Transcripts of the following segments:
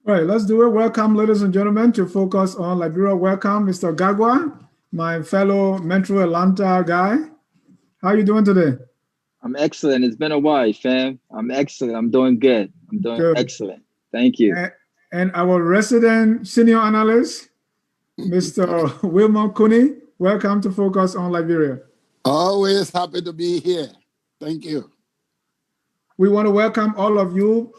All right, let's do it. Welcome, ladies and gentlemen, to Focus on Liberia. Welcome, Mr. Gagwa, my fellow Metro Atlanta guy. How are you doing today? I'm excellent. It's been a while, fam. I'm excellent. I'm doing good. I'm doing Good. excellent. Thank you. And our resident senior analyst, Mr. Wilmot Cooney. Welcome to Focus on Liberia. Always happy to be here. Thank you. We want to welcome all of you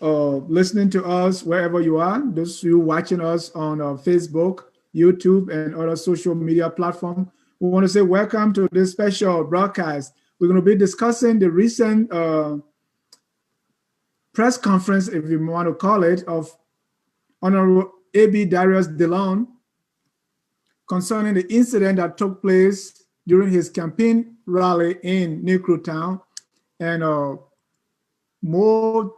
listening to us wherever you are. Those of you watching us on Facebook, YouTube, and other social media platforms. We want to say welcome to this special broadcast. We're going to be discussing the recent press conference, if you want to call it, of Honorable A.B. Darius Dillion concerning the incident that took place during his campaign rally in Negro Town. And more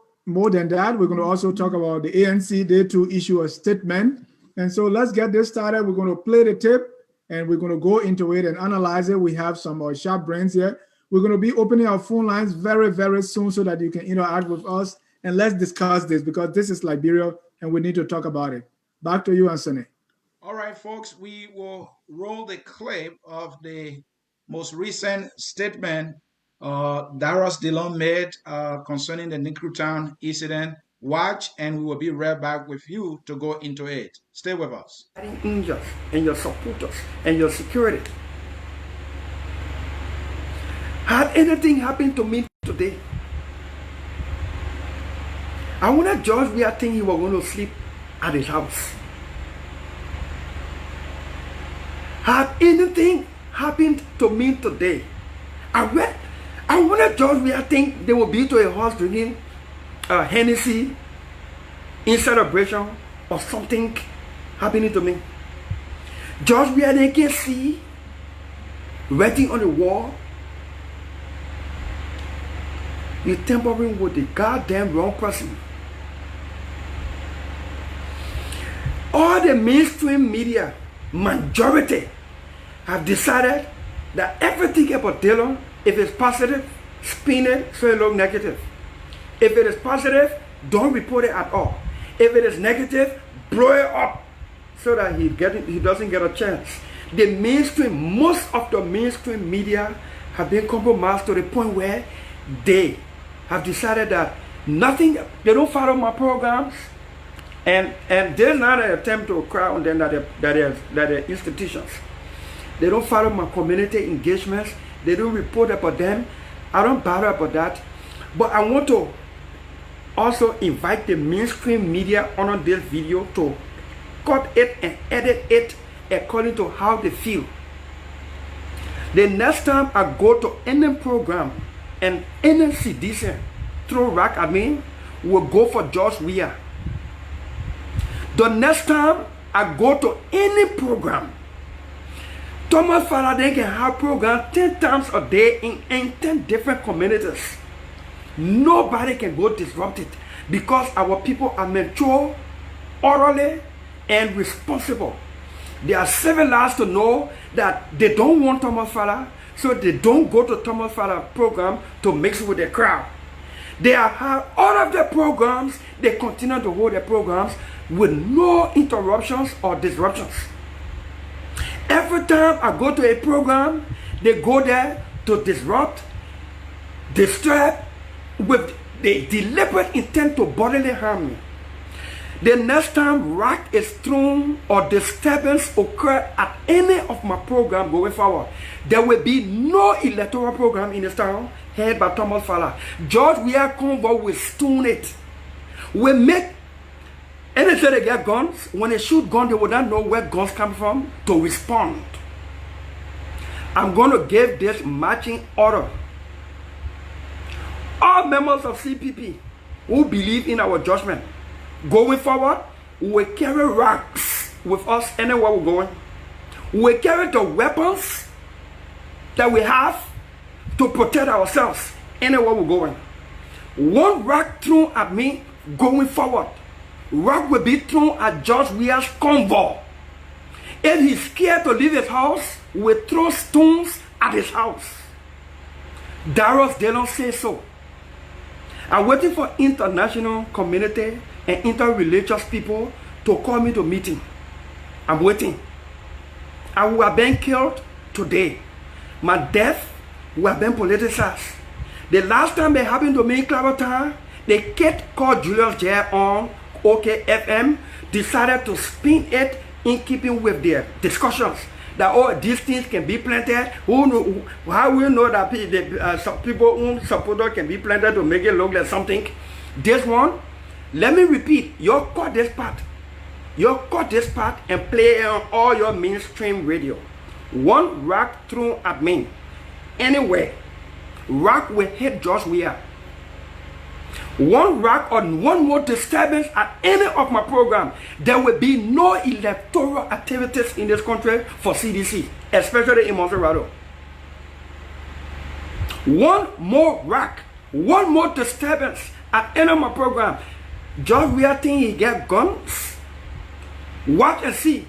than that, we're going to also talk about the ANC Day to issue a statement. And so let's get this started. We're going to play the tape and we're going to go into it and analyze it. We have some sharp brains here. We're going to be opening our phone lines very, very soon so that you can interact with us. And let's discuss this because this is Liberia and we need to talk about it. Back to you, Anthony. All right, folks, we will roll the clip of the most recent statement Darius Dillion made concerning the Negro Town incident. Watch, and we will be right back with you to go into it. Stay with us. Angels and your supporters and your security. Had anything happened to me today, I wouldn't judge where I think he was going to sleep at his house. Had anything happened to me today, I wouldn't judge where I think they will be to a house drinking Hennessy in celebration or something happening to me. Judge where they can see writing on the wall, you're tampering with the goddamn wrong person. All the mainstream media, majority, have decided that everything about Dillion, if it's positive, spin it so it looks negative. If it is positive, don't report it at all. If it is negative, blow it up so that he doesn't get a chance. The mainstream, most of the mainstream media have been compromised to the point where they have decided that nothing, they don't follow my programs, and there's not an attempt to cry on them that they're institutions. They don't follow my community engagements. They don't report about them. I don't bother about that. But I want to also invite the mainstream media on this video to cut it and edit it according to how they feel. The next time I go to any program and any citizen throw rock at me, will go for George Weah. The next time I go to any program, Thomas Faraday can have programs 10 times a day in 10 different communities. Nobody can go disrupt it because our people are mature, orderly, and responsible. They are civilized to know that they don't want Thomas Faraday, so they don't go to Thomas Faraday program to mix with the crowd. They have all of their programs, they continue to hold their programs with no interruptions or disruptions. Every time I go to a program, they go there to disrupt, disturb, with the deliberate intent to bodily harm me. The next time rock is thrown or disturbance occur at any of my program going forward, there will be no electoral program in this town headed by Thomas Fowler. George Weah Convoy will stone it. We make anything they get guns. When they shoot guns, they will not know where guns come from to respond. I'm going to give this marching order. All members of CPP who believe in our judgment, going forward, we will carry rocks with us anywhere we're going. We will carry the weapons that we have to protect ourselves anywhere we're going. One rock thrown at me going forward, rock will be thrown at George Weah's convoy. If he's scared to leave his house, we will throw stones at his house. Darius Dillion says so. I'm waiting for international community and interreligious people to call me to meeting. I'm waiting. I would have been killed today. My death would have been politicized. The last time it happened to me in Clappertown, the kid called Julius J on OKFM decided to spin it in keeping with their discussions that all these things can be planted. Who know, how we know that some people who support can be planted to make it look like something? This one, let me repeat, you cut this part. You cut this part and play it on all your mainstream radio. One rock thrown at me, anywhere, rock will hit George Weah. One rock or one more disturbance at any of my program, there will be no electoral activities in this country for CDC, especially in Monserrado. One more rock, one more disturbance at any of my program, George Weah think he get guns. Watch and see.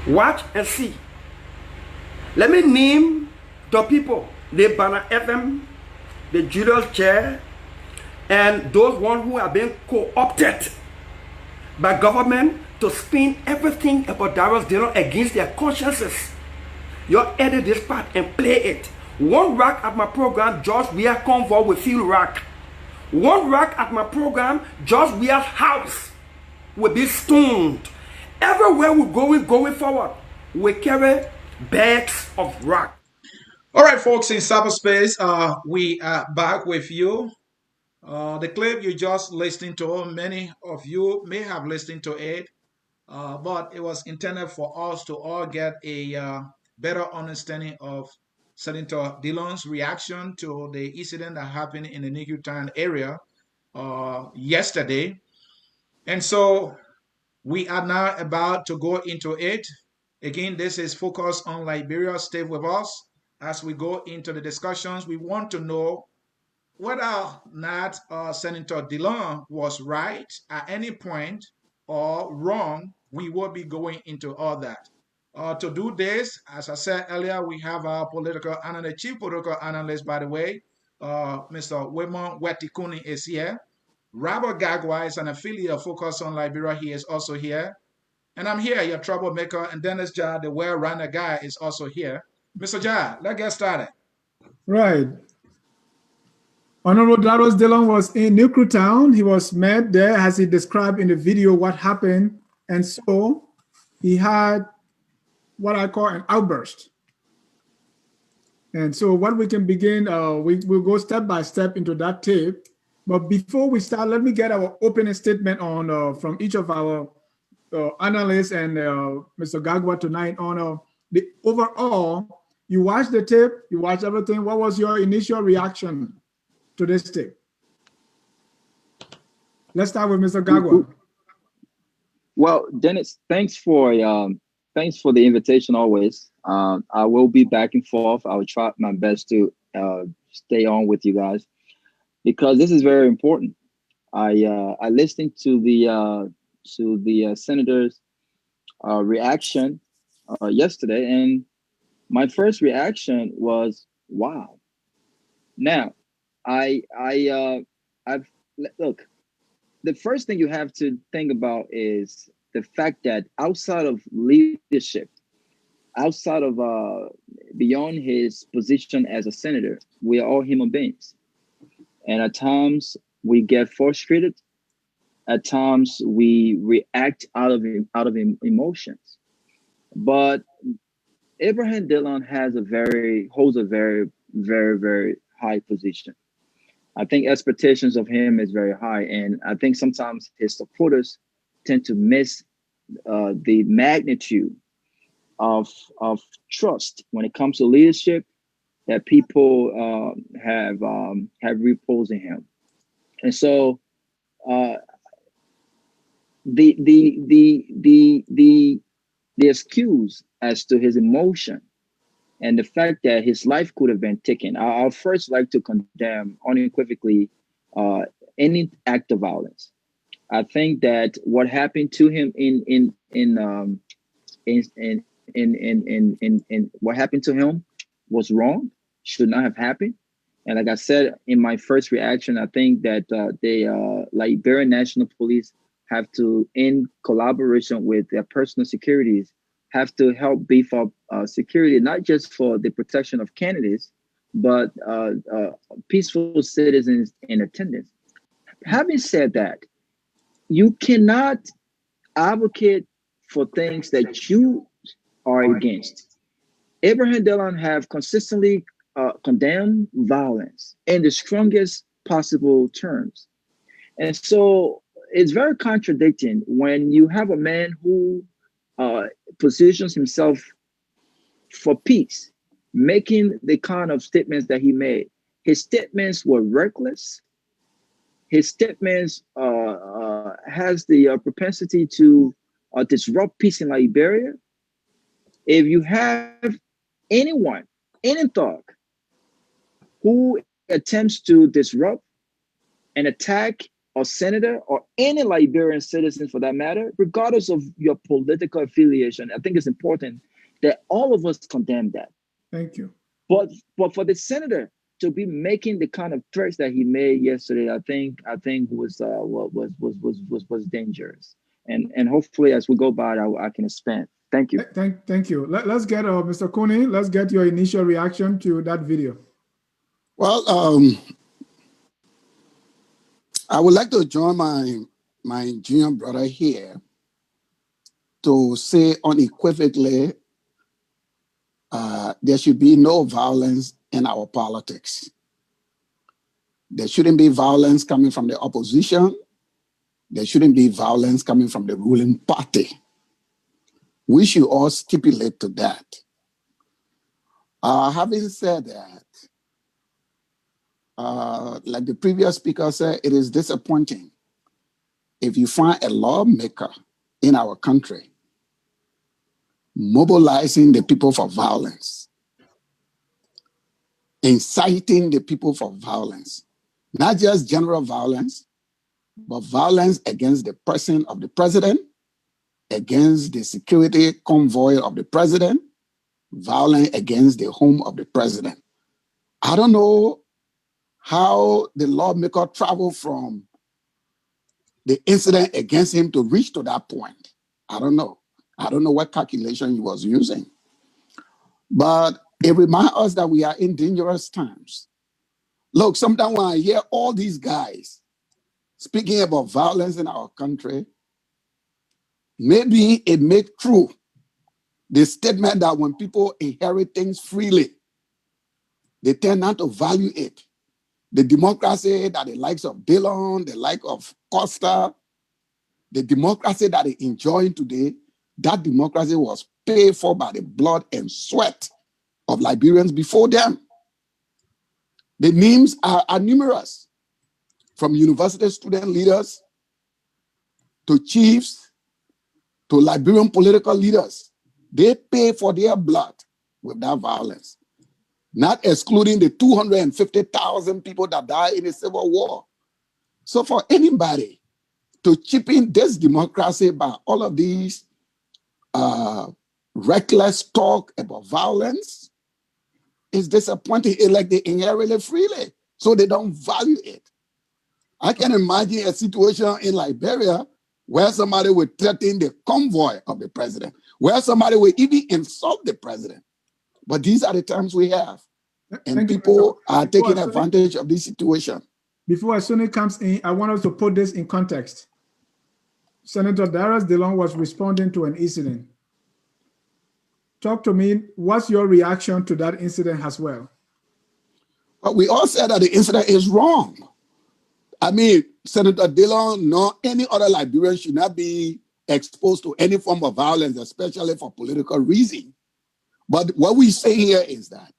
Watch and see. Let me name the people, the Banner FM, the Julius Chair, and those ones who have been co-opted by government to spin everything about Darius Dillion against their consciences. You edit this part and play it. One rack at my program, George Weah convoy with field rack. One rack at my program, George Weah's house will be stoned. Everywhere we're going forward, we carry bags of rock. All right, folks, in cyberspace, we are back with you. The clip you just listened to, many of you may have listened to it, but it was intended for us to all get a better understanding of Senator Dillon's reaction to the incident that happened in the Niggertown area yesterday. And so we are now about to go into it. Again, this is focused on Liberia. Stay with us as we go into the discussions. We want to know whether or not Senator Dillion was right at any point or wrong. We will be going into all that. To do this, as I said earlier, we have our political analyst, chief political analyst, by the way, Mr. Wemon Wetikuni is here. Robert Gagwa is an affiliate of Focus on Liberia. He is also here. And I'm here, your troublemaker. And Dennis Jah, the well-rounded guy, is also here. Mr. Jah, let's get started. Right. Honorable Darius Dillion was in Niggertown. He was met there, as he described in the video what happened. And so he had what I call an outburst. And so what we can begin, we'll go step by step into that tape. But before we start, let me get our opening statement on from each of our analysts and Mr. Gagwa tonight on the overall. You watched the tape, you watched everything. What was your initial reaction to this tape? Let's start with Mr. Gagwa. Well, Dennis, thanks for the invitation always. I will be back and forth. I will try my best to stay on with you guys because this is very important. I listened to the senator's reaction yesterday, and my first reaction was, wow. Now, look, the first thing you have to think about is the fact that outside of leadership, outside of beyond his position as a senator, we are all human beings. And at times we get frustrated. At times we react out of emotions. But Abraham Dillion holds a very, very, very high position. I think expectations of him is very high. And I think sometimes his supporters tend to miss the magnitude of trust when it comes to leadership that people have reposed in him. And so the excuse as to his emotion and the fact that his life could have been taken, I'll first like to condemn unequivocally any act of violence. I think that what happened to him in what happened to him was wrong, should not have happened. And like I said in my first reaction, I think that the Liberian National Police have to, in collaboration with their personal securities, have to help beef up security, not just for the protection of candidates, but peaceful citizens in attendance. Having said that, you cannot advocate for things that you are against. Abraham Dillion have consistently condemned violence in the strongest possible terms. And so it's very contradicting when you have a man who positions himself for peace, making the kind of statements that he made. His statements were reckless. His statements has the propensity to disrupt peace in Liberia. If you have anyone, any thug, who attempts to disrupt and attack a senator or any Liberian citizen for that matter, regardless of your political affiliation, I think it's important that all of us condemn that. Thank you. But for the senator to be making the kind of threats that he made yesterday, I think was dangerous. And hopefully, as we go by, I can expand. Thank you. Thank you. Let's get Mr. Cooney. Let's get your initial reaction to that video. Well, I would like to join my junior brother here to say unequivocally there should be no violence in our politics. There shouldn't be violence coming from the opposition. There shouldn't be violence coming from the ruling party. We should all stipulate to that. Having said that, like the previous speaker said, it is disappointing if you find a lawmaker in our country mobilizing the people for violence, inciting the people for violence, not just general violence, but violence against the person of the president, against the security convoy of the president, violence against the home of the president. I don't know how the lawmaker traveled from the incident against him to reach to that point. I don't know. I don't know what calculation he was using. But it reminds us that we are in dangerous times. Look, sometimes when I hear all these guys speaking about violence in our country, maybe it makes true the statement that when people inherit things freely, they tend not to value it. The democracy that the likes of Dillion, the like of Costa, the democracy that they enjoy today, that democracy was paid for by the blood and sweat of Liberians before them. The names are numerous, from university student leaders to chiefs to Liberian political leaders. They pay for their blood with that violence, not excluding the 250,000 people that died in the Civil War. So for anybody to chip in this democracy by all of these reckless talk about violence is disappointing. It's like they inherit it freely, so they don't value it. I can imagine a situation in Liberia where somebody would threaten the convoy of the president, where somebody would even insult the president. But these are the times we have. And people are taking advantage of this situation. Before Asuni comes in, I want us to put this in context. Senator Darius Dillion was responding to an incident. Talk to me, what's your reaction to that incident as well? But we all said that the incident is wrong. I mean, Senator Dillion nor any other Liberian should not be exposed to any form of violence, especially for political reason. But what we say here is that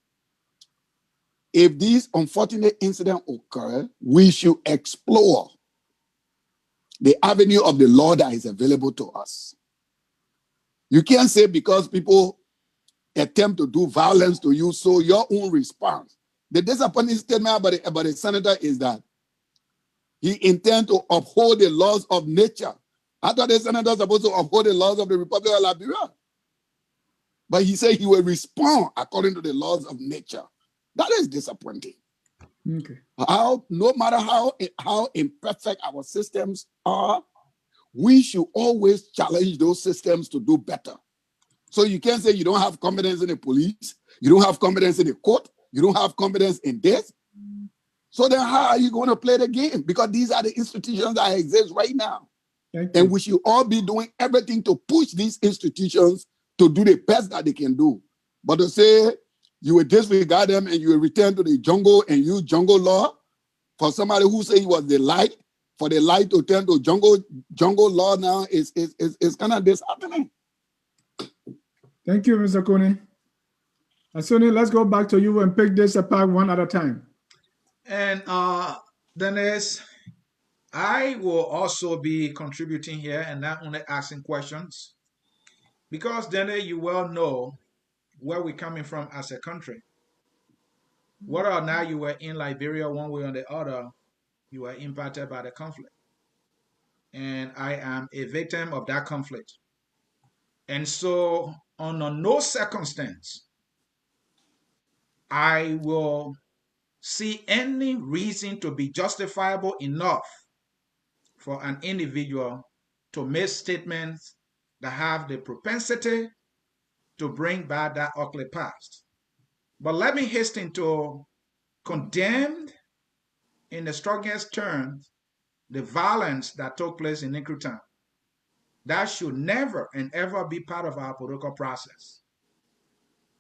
if these unfortunate incidents occur, we should explore the avenue of the law that is available to us. You can't say because people attempt to do violence to you, so your own response. The disappointing statement about the senator is that he intends to uphold the laws of nature. I thought the senator was supposed to uphold the laws of the Republic of Liberia. But he said he will respond according to the laws of nature. That is disappointing. Okay. No matter how imperfect our systems are, we should always challenge those systems to do better. So you can't say you don't have confidence in the police, you don't have confidence in the court, you don't have confidence in this. So then how are you going to play the game? Because these are the institutions that exist right now. And we should all be doing everything to push these institutions to do the best that they can do. But to say you will disregard them and you will return to the jungle and use jungle law for somebody who say he was the light, for the light to turn to jungle law now is kind of disheartening. Thank you, Mr. Kone. Asuni, let's go back to you and pick this apart one at a time. And Dennis, I will also be contributing here and not only asking questions, because Dennis, you well know where we're coming from as a country. Whether or not you were in Liberia one way or the other, you were impacted by the conflict. And I am a victim of that conflict. And so, under no circumstance, I will see any reason to be justifiable enough for an individual to make statements that have the propensity to bring back that ugly past. But let me hasten to condemn in the strongest terms the violence that took place in Nigrutown. That should never and ever be part of our political process.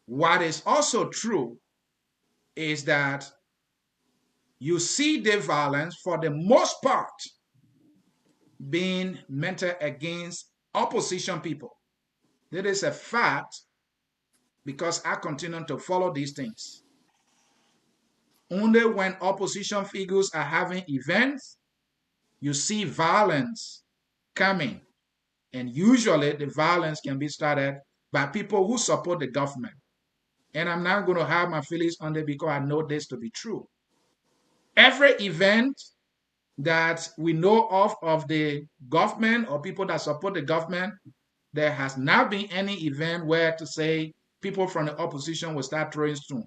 What is also true is that you see the violence for the most part being meted against opposition people. That is a fact because I continue to follow these things. Only when opposition figures are having events, you see violence coming. And usually the violence can be started by people who support the government. And I'm not going to have my feelings on it because I know this to be true. Every event that we know of the government or people that support the government, there has not been any event where to say people from the opposition will start throwing stones,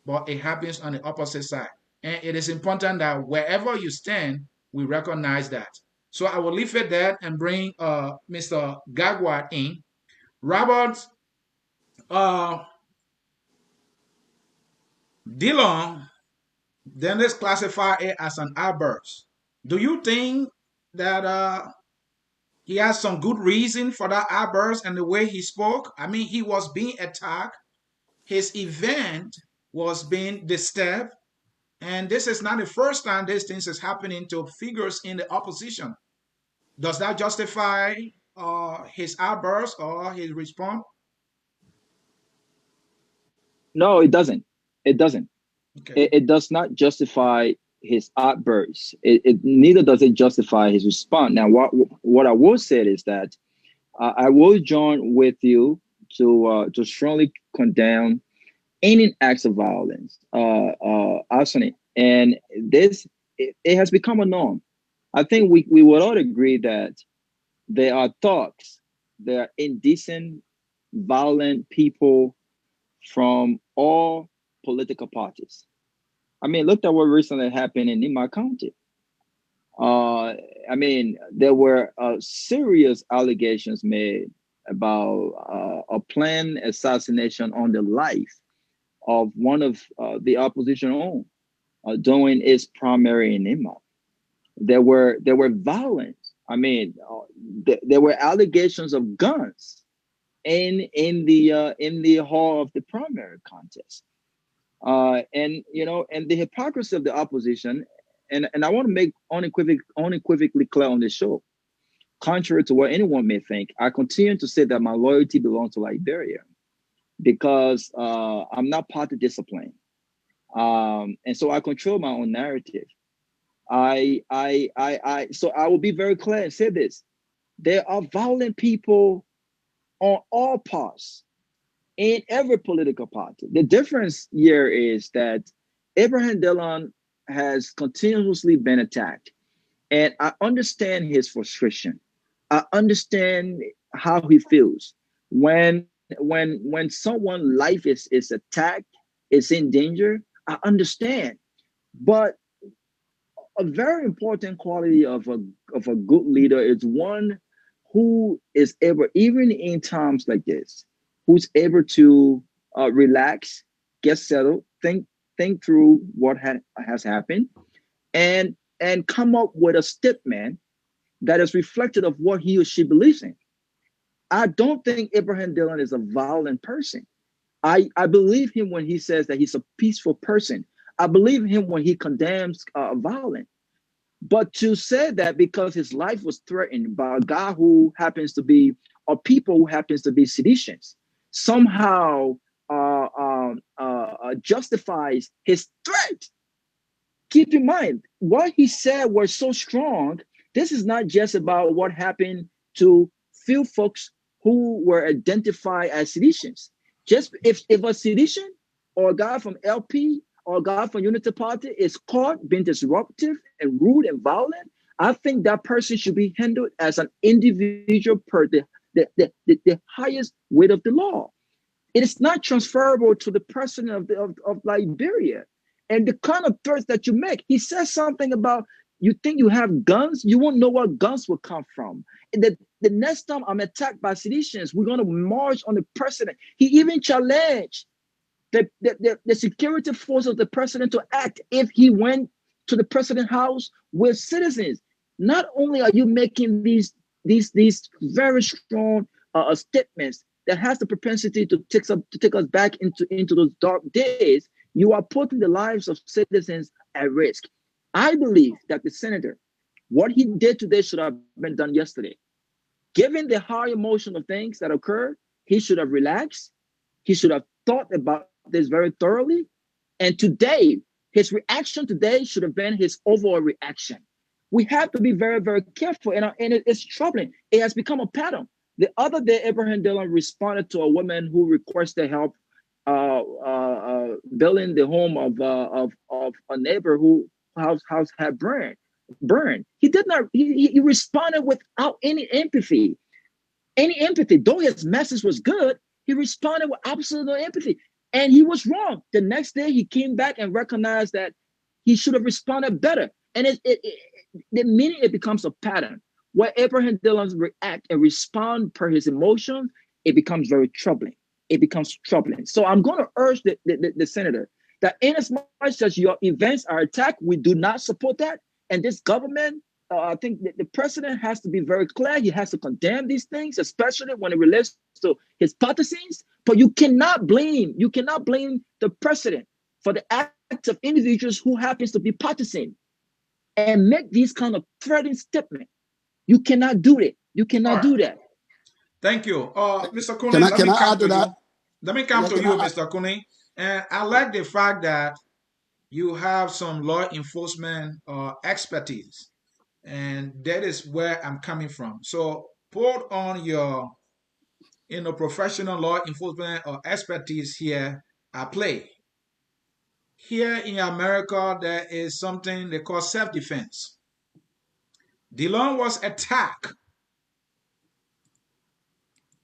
but it happens on the opposite side. And it is important that wherever you stand, we recognize that. So I will leave it there and bring Mr. Gagwad in. Robert Dillion, then let's classify it as an outburst. Do you think that he has some good reason for that outburst and the way he spoke? I mean, he was being attacked. His event was being disturbed. And this is not the first time these things is happening to figures in the opposition. Does that justify his outburst or his response? No, it doesn't. It doesn't. Okay. It does not justify his outburst. Neither does it justify his response. Now, what I will say is that I will join with you to strongly condemn any acts of violence, arson, and this it has become a norm. I think we would all agree that there are thugs, there are indecent, violent people from all political parties. I mean, look at what recently happened in Nima County. I mean, there were serious allegations made about a planned assassination on the life of one of the opposition own during its primary in Nima. There were violence. I mean, there were allegations of guns in the hall of the primary contest. And the hypocrisy of the opposition, and I want to make unequivocally clear on this show, contrary to what anyone may think, I continue to say that my loyalty belongs to Liberia because I'm not party discipline, and so I control my own narrative. So I will be very clear and say this: there are violent people on all parts in every political party. The difference here is that Abraham Dillion has continuously been attacked. And I understand his frustration. I understand how he feels when someone's life is attacked, is in danger. I understand. But a very important quality of a good leader is one who is able, even in times like this, who's able to relax, get settled, think through what has happened, and come up with a statement that is reflective of what he or she believes in. I don't think Abraham Dillion is a violent person. I believe him when he says that he's a peaceful person. I believe him when he condemns violence. But to say that because his life was threatened by a guy who happens to be, or people who happens to be seditious, somehow justifies his threat. Keep in mind, what he said was so strong. This is not just about what happened to few folks who were identified as seditious. Just if a sedition or a guy from LP or a guy from Unity Party is caught being disruptive and rude and violent, I think that person should be handled as an individual per the highest weight of the law. It is not transferable to the president of Liberia. And the kind of threats that you make, he says something about, you think you have guns, you won't know where guns will come from. And the next time I'm attacked by seditionists, we're going to march on the president. He even challenged the security force of the president to act if he went to the president's house with citizens. Not only are you making these very strong statements that has the propensity to take us back into those dark days, you are putting the lives of citizens at risk. I believe that the senator, what he did today should have been done yesterday. Given the high emotion of things that occurred, he should have relaxed. He should have thought about this very thoroughly. And today, his reaction today should have been his overall reaction. We have to be very, very careful, and it's troubling. It has become a pattern. The other day, Abraham Dillion responded to a woman who requested help building the home of a neighbor who house had burned. He did not. He responded without any empathy. Though his message was good, he responded with absolute no empathy, and he was wrong. The next day, he came back and recognized that he should have responded better. And the meaning it becomes a pattern where Abraham Dillion react and respond per his emotions. It becomes very troubling. So I'm going to urge the senator that in as much as your events are attacked, we do not support that. And this government, I think the president has to be very clear. He has to condemn these things, especially when it relates to his partisans. But you cannot blame the president for the acts of individuals who happens to be partisan and make these kind of threatening statements. You cannot do it. You cannot do that. Thank you. Mr. Cooney, let me come to you. Let me come to you, Mr. Cooney. And I like the fact that you have some law enforcement expertise. And that is where I'm coming from. So put on your professional law enforcement or expertise here at play. Here in America, there is something they call self-defense. Dillion was attacked.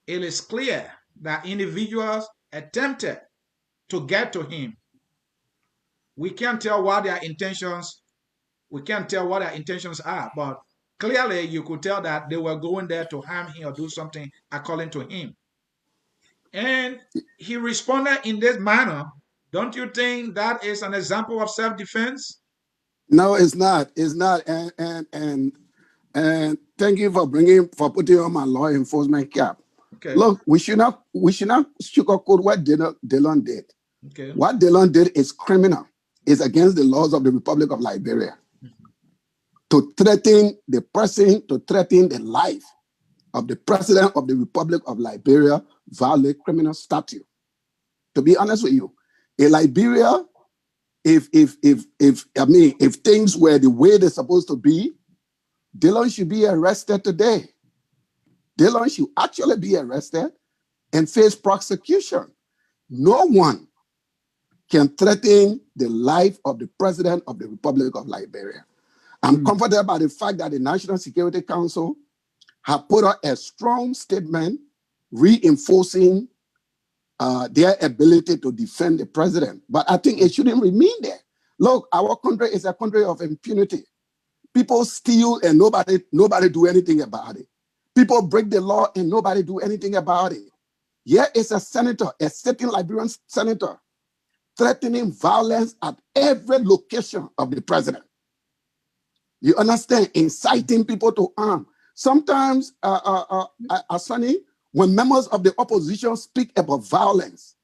It is clear that individuals attempted to get to him. We can't tell what their intentions. We can't tell what their intentions are, but clearly you could tell that they were going there to harm him or do something according to him. And he responded in this manner. Don't you think that is an example of self-defense? No, it's not. It's not. And thank you for putting on my law enforcement cap. Okay. Look, we should not sugarcoat what Dillion did. Okay. What Dillion did is criminal. It's against the laws of the Republic of Liberia. To threaten the person, to threaten the life of the president of the Republic of Liberia, violate criminal statute. To be honest with you, in Liberia, if things were the way they're supposed to be, Dillion should be arrested today. Dillion should actually be arrested and face prosecution. No one can threaten the life of the president of the Republic of Liberia. I'm comforted by the fact that the National Security Council have put out a strong statement reinforcing their ability to defend the president. But I think it shouldn't remain there. Look, our country is a country of impunity. People steal and nobody do anything about it. People break the law and nobody do anything about it. Here is a senator, a sitting Liberian senator, threatening violence at every location of the president. You understand? Inciting people to arm. Sometimes, Asani, when members of the opposition speak about violence,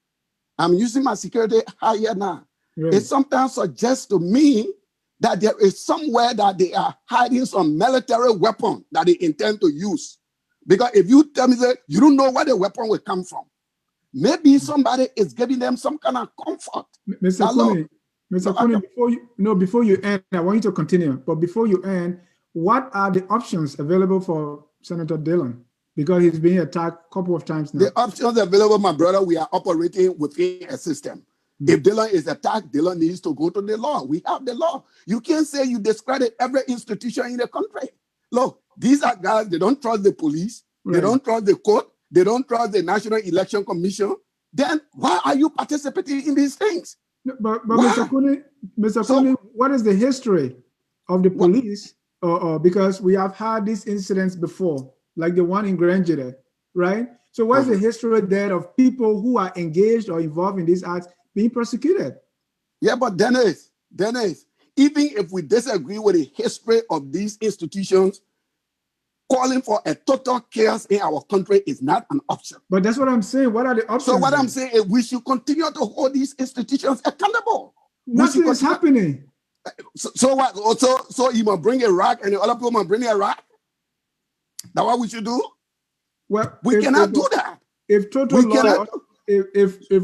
I'm using my security higher now. Right. It sometimes suggests to me that there is somewhere that they are hiding some military weapon that they intend to use. Because if you tell me that you don't know where the weapon will come from, maybe somebody is giving them some kind of comfort. Mr. Kuni, before you end, I want you to continue. But before you end, what are the options available for Senator Dillion? Because he's being attacked a couple of times now. The options available, my brother, we are operating within a system. If Dillion is attacked, Dillion needs to go to the law. We have the law. You can't say you discredit every institution in the country. Look, these are guys, they don't trust the police. Right. They don't trust the court. They don't trust the National Election Commission. Then why are you participating in these things? But Mr. Kuni, what is the history of the police? Because we have had these incidents before, like the one in Granjere, right? So what's the history there of people who are engaged or involved in these acts being prosecuted? Yeah, but Dennis, even if we disagree with the history of these institutions, calling for a total chaos in our country is not an option. But that's what I'm saying. What are the options? So what I'm saying is we should continue to hold these institutions accountable. Nothing is happening. So what? So you must bring a rock and the other people must bring a rock? That's what we should do? Well, we cannot do that. If total law, if the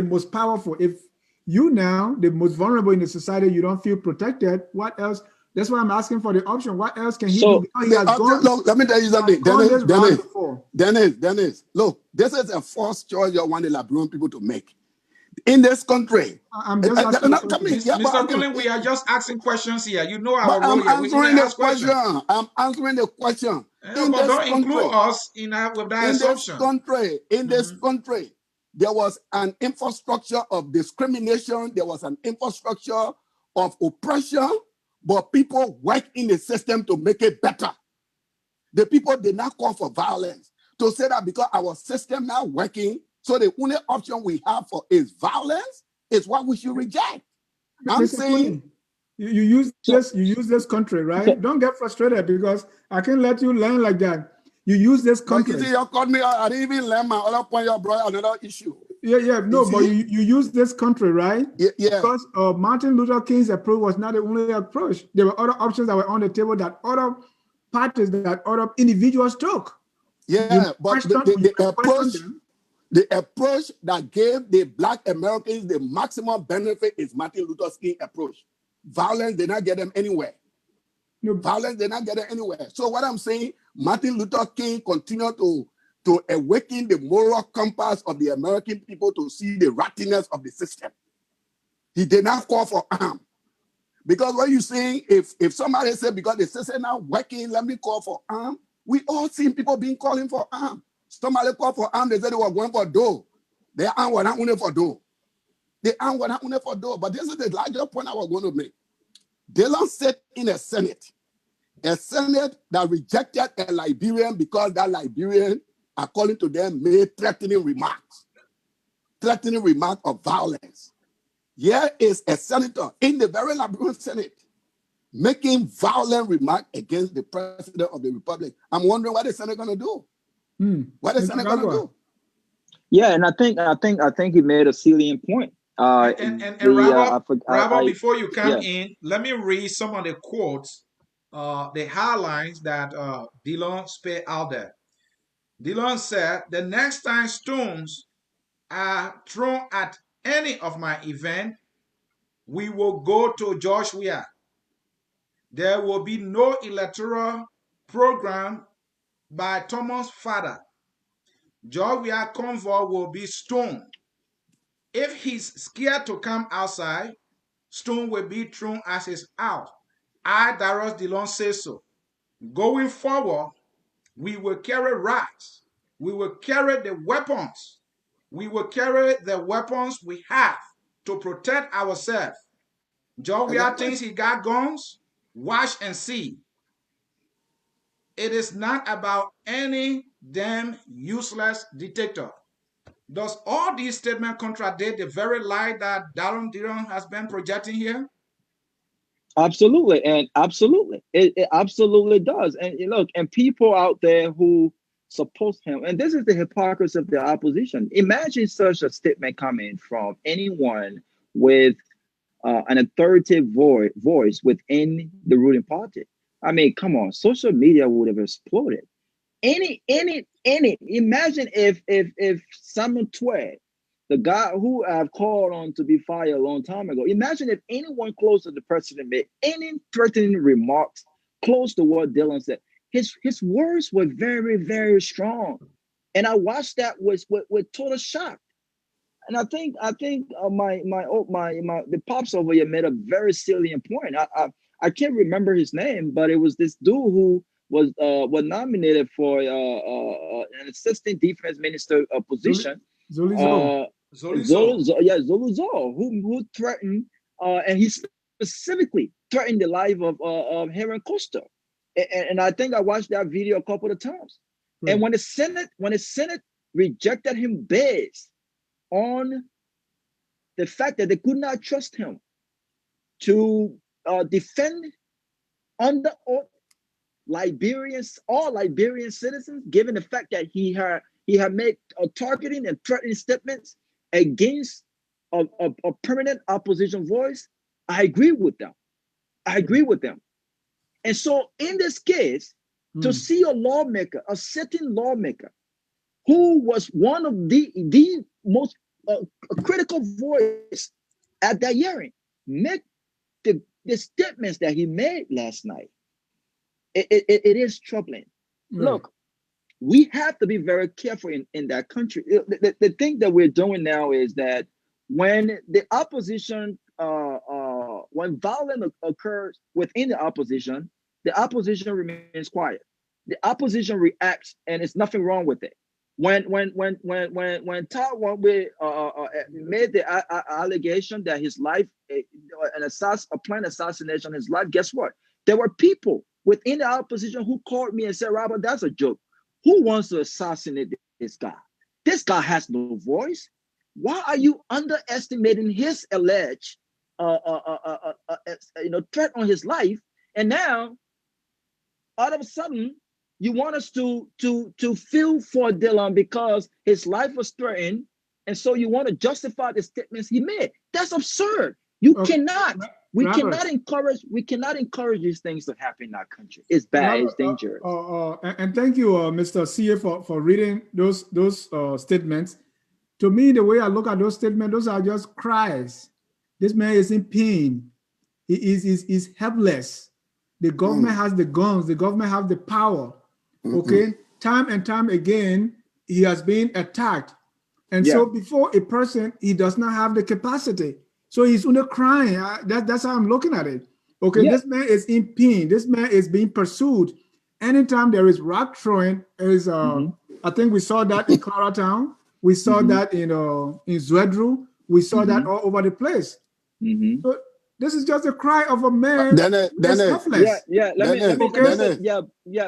most powerful, if you now, the most vulnerable in the society, you don't feel protected, what else? That's why I'm asking for the option. What else can he do? Look, let me tell you something. Dennis, look, this is a false choice you want the Liberian people to make. In this country, I'm just asking. Mr. Dillion, we are just asking questions here. You know our role I'm here. Answering the question. I'm answering the question. Yeah, but don't include us in with that assumption. In this country, there was an infrastructure of discrimination. There was an infrastructure of oppression. But people work in the system to make it better. The people did not call for violence. To say that because our system now working, so the only option we have for is violence is what we should reject. I'm saying you use this country, right? Don't get frustrated because I can't let you learn like that. You use this country. You see, you called me. I didn't even learn my other point. You brought another issue. But you use this country, right? Yeah. Because Martin Luther King's approach was not the only approach. There were other options that were on the table that other parties, that other individuals took. Yeah, but the approach that gave the Black Americans the maximum benefit is Martin Luther King's approach. Violence did not get them anywhere. Violence did not get them anywhere. So what I'm saying, Martin Luther King continued to awaken the moral compass of the American people to see the rottenness of the system. He did not call for arms. Because what you're saying, if somebody said, because the system now working, let me call for arms, we all seen people being calling for arms. Somebody called for arms, they said they were going for dough. Their arms were not only for dough. The arms were not only for dough. But this is the larger point I was going to make. Dillion sat in a Senate that rejected a Liberian because that Liberian, according to them, made threatening remarks of violence. Here is a senator in the very Liberian Senate making violent remarks against the president of the republic. I'm wondering what the Senate going to do. What is the Senate going to do? Yeah, and I think he made a salient point. Rabbi, before you come in, let me read some of the quotes, the highlights that Dillion spelled out there. Dillion said, "The next time stones are thrown at any of my events, we will go to Joshua. There will be no electoral program by Thomas' father. Joshua convoy will be stoned. If he's scared to come outside, stone will be thrown at his house. I, Darius Dillion, say so. Going forward, we will carry rocks. We will carry the weapons. We will carry the weapons we have to protect ourselves. Joshua thinks he got guns. Watch and see. it is not about any damn useless dictator. Does all these statements contradict the very lie that Dillion has been projecting here? Absolutely, and absolutely, it absolutely does. And look, and people out there who support him, and this is the hypocrisy of the opposition. Imagine such a statement coming from anyone with an authoritative voice within the ruling party. I mean, come on, social media would have exploded. Any. Imagine if Simon Tway, the guy who I've called on to be fired a long time ago, imagine if anyone close to the president made any threatening remarks close to what Dillion said. His words were very, very strong, and I watched that with total shock. And I think the pops over here made a very salient point. I can't remember his name, but it was this dude who was nominated for an assistant defense minister position. Zolizo. Zoluzo, who threatened, and he specifically threatened the life of Heron Costa. And I think I watched that video a couple of times. Right. And when the Senate rejected him based on the fact that they could not trust him to defend under oath all Liberian citizens, given the fact that he had made targeting and threatening statements against a permanent opposition voice, I agree with them. And so in this case, to see a sitting lawmaker, who was one of the most critical voice at that hearing, make the statements that he made last night, it is troubling. Look, we have to be very careful in that country. The thing that we're doing now is that when the opposition, when violence occurs within the opposition remains quiet. The opposition reacts, and it's nothing wrong with it. When Todd Wangwe made the allegation that his life, a planned assassination on his life, guess what? There were people within the opposition who called me and said, "Robert, that's a joke. Who wants to assassinate this guy? This guy has no voice. Why are you underestimating his alleged threat on his life? And now, all of a sudden, you want us to feel for Dillion because his life was threatened, and so you want to justify the statements he made. That's absurd. We cannot encourage these things to happen in our country. It's bad. It's dangerous. And thank you, Mr. CA, for reading those statements. To me, the way I look at those statements, those are just cries. This man is in pain. He is helpless. The government has the guns. The government has the power. Okay, time and time again, he has been attacked. And so before a person, he does not have the capacity. So he's under crying. That's how I'm looking at it. Okay, this man is in pain. This man is being pursued. Anytime there is rock throwing, I think we saw that in Claratown. We saw that in Zwedru. We saw that all over the place. So this is just a cry of a man. Let me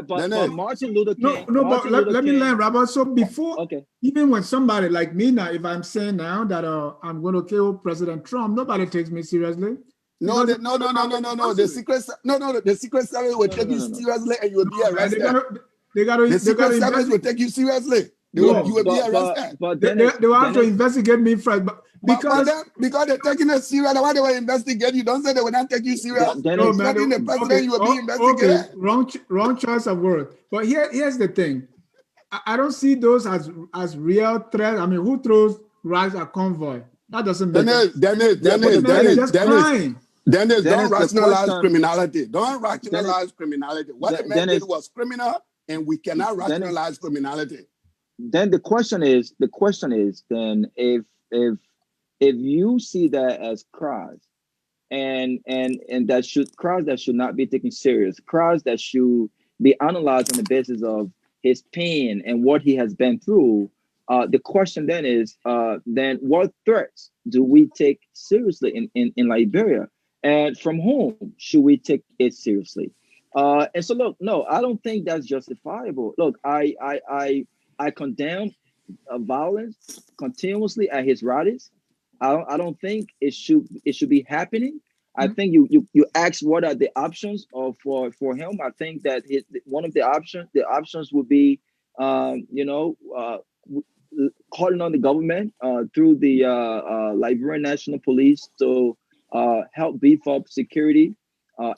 but Martin Luther King. Let me learn, Robert. So before, even when somebody like me now, if I'm saying now that I'm going to kill President Trump, nobody takes me seriously. No. The Secret Service will take you seriously, and you will be arrested. The Secret Service will take you seriously. You will be arrested. But they will have to investigate me first. Because they're taking us serious, why they will investigate you? Don't say they will not take you serious. The president, you will be investigated. Wrong choice of word. But here's the thing. I don't see those as real threats. I mean, who throws rocks at convoy? That doesn't make sense. Dennis, don't rationalize criminality. Don't rationalize criminality. What the man did was criminal, and we cannot rationalize criminality. Then the question is, then if you see that as cries, and cries that should not be taken serious, cries that should be analyzed on the basis of his pain and what he has been through, the question then is, then what threats do we take seriously in Liberia, and from whom should we take it seriously? And so look, no, I don't think that's justifiable. Look, I condemn violence continuously at his rallies. I don't think it should be happening. I think you asked what are the options for him. I think that one of the options would be calling on the government through the Liberian National Police to help beef up security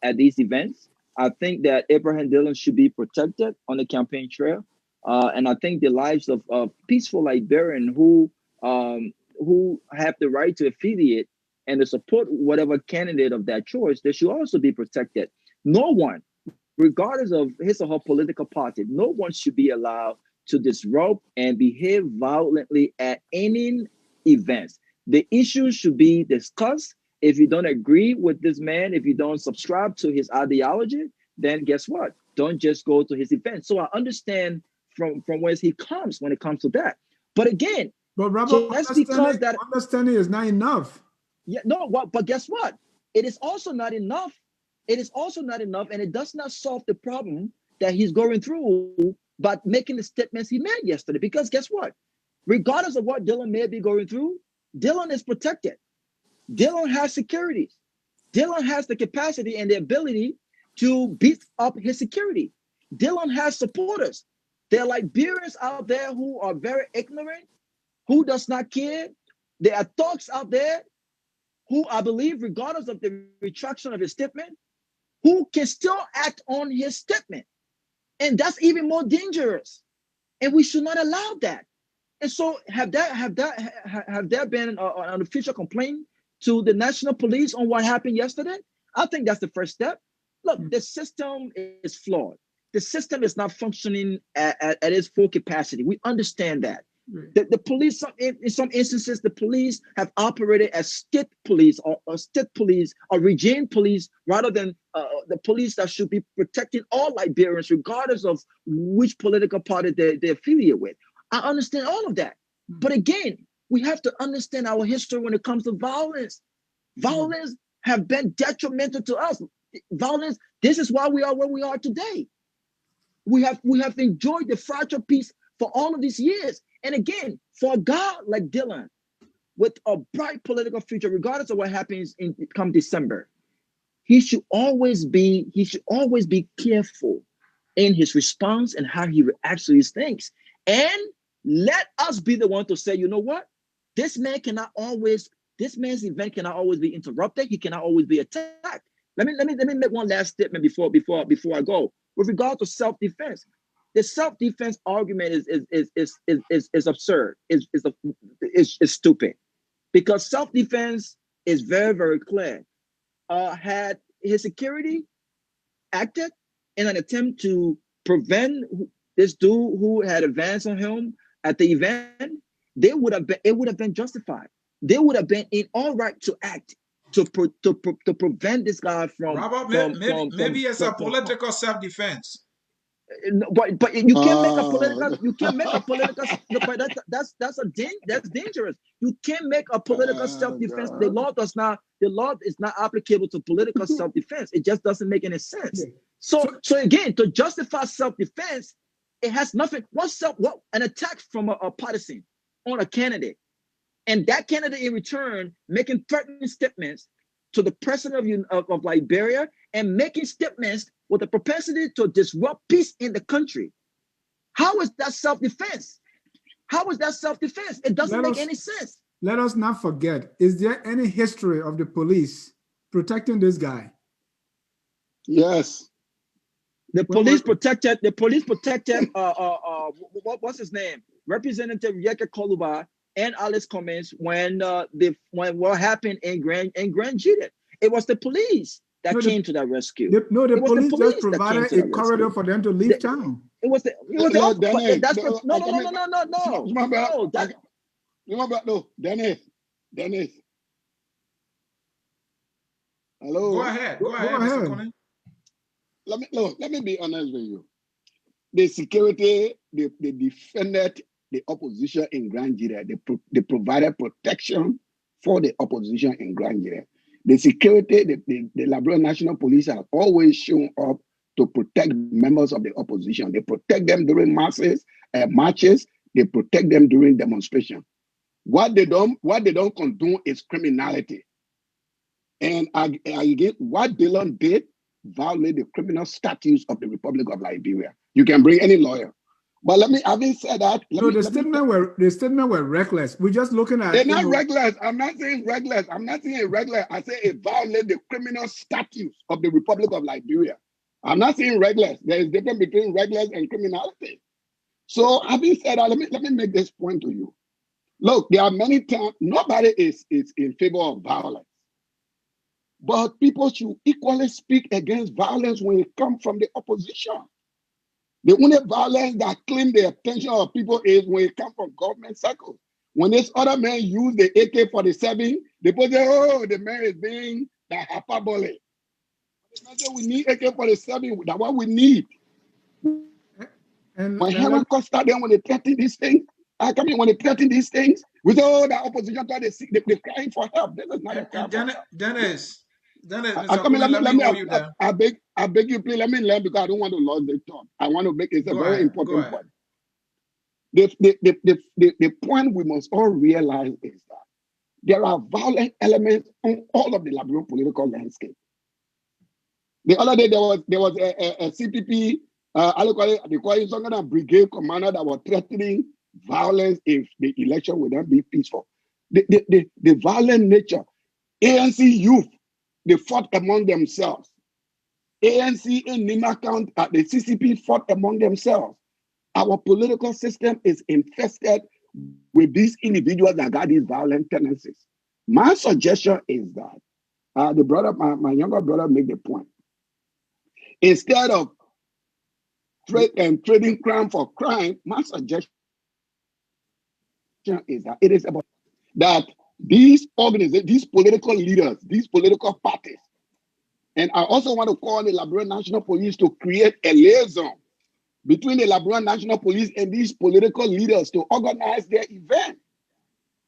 at these events. I think that Abraham Dillion should be protected on the campaign trail. And I think the lives of peaceful Liberians who have the right to affiliate and to support whatever candidate of that choice, they should also be protected. No one, regardless of his or her political party, no one should be allowed to disrupt and behave violently at any events. The issue should be discussed. If you don't agree with this man, if you don't subscribe to his ideology, then guess what? Don't just go to his event. So I understand from where he comes when it comes to that. But again, but Robert, just because that understanding is not enough. Yeah, no, but guess what? It is also not enough. It is also not enough, and it does not solve the problem that he's going through by making the statements he made yesterday. Because guess what? Regardless of what Dillion may be going through, Dillion is protected. Dillion has security. Dillion has the capacity and the ability to beef up his security. Dillion has supporters. There are Liberians out there who are very ignorant, who does not care. There are thugs out there who I believe, regardless of the retraction of his statement, who can still act on his statement. And that's even more dangerous. And we should not allow that. And so have there been an official complaint to the national police on what happened yesterday? I think that's the first step. Look, the system is flawed. The system is not functioning at its full capacity. We understand that. The police, in some instances, the police have operated as state police or regime police rather than the police that should be protecting all Liberians, regardless of which political party they affiliate with. I understand all of that. But again, we have to understand our history when it comes to violence. Violence have been detrimental to us. Violence, this is why we are where we are today. We have enjoyed the fragile peace for all of these years. And again, for a guy like Dillion, with a bright political future, regardless of what happens come December, he should always be careful in his response and how he reacts to these things. And let us be the one to say, you know what? This man's event cannot always be interrupted. He cannot always be attacked. Let me make one last statement before I go. With regard to self-defense, the self-defense argument is absurd. Is stupid, because self-defense is very, very clear. Had his security acted in an attempt to prevent this dude who had advanced on him at the event, it would have been justified. They would have been in all right to act to prevent this guy from. Robert, maybe it's a political self-defense. But you can't make a political. You can't make a political. That's dangerous. You can't make a political self-defense. The law is not applicable to political self-defense. It just doesn't make any sense. So again, to justify self-defense, it has nothing. What an attack from a partisan on a candidate, and that candidate in return making threatening statements to the president of Liberia and making statements with the propensity to disrupt peace in the country. How is that self-defense? How is that self-defense? It doesn't make any sense. Let us not forget, is there any history of the police protecting this guy? Yes. The police protected, what's his name? Representative Yeke Koluba and Alice Cummings when what happened in Grand Judith. It was the police that came to that rescue. The police just provided a corridor for them to leave town. No. Dennis. Hello. Go ahead. Mr. Conan. Let me be honest with you. The security, they defended the opposition in Grand Judea. They provided protection for the opposition in Grand Judea. The security, the Liberia National Police have always shown up to protect members of the opposition. They protect them during marches. They protect them during demonstration. What they don't condone is criminality. And again, what Dillion did violate the criminal statutes of the Republic of Liberia. You can bring any lawyer. But having said that, the statement were reckless. We're just looking at. They're not reckless. I'm not saying reckless. I'm not saying irregular. I say it violates the criminal statutes of the Republic of Liberia. I'm not saying reckless. There is a difference between reckless and criminality. So having said that, let me make this point to you. Look, there are many times nobody is in favor of violence. But people should equally speak against violence when it comes from the opposition. The only violence that claims the attention of people is when it comes from government circles. When this other man use the AK-47, they put say, oh, the man is being the hyperbole. We need AK-47, that's what we need. And when Henry Costa, then when they threaten these things, when they threaten these things, we say, oh, the opposition, they're crying for help. This is not a cry for help. Dennis, I beg you, please let me learn because I don't want to lose the thought. I want to make it a very important point. The point we must all realize is that there are violent elements on all of the Liberian political landscape. The other day there was a CPP, they call it some kind of brigade commander that was threatening violence if the election would not be peaceful. The violent nature, ANC youth, they fought among themselves. ANC in Nima County, the CCP fought among themselves. Our political system is infested with these individuals that got these violent tendencies. My suggestion is that my younger brother made the point. Instead of trading crime for crime, my suggestion is that it is about that these organizations, these political leaders, these political parties, and I also want to call on the Liberian National Police to create a liaison between the Liberian National Police and these political leaders to organize their event,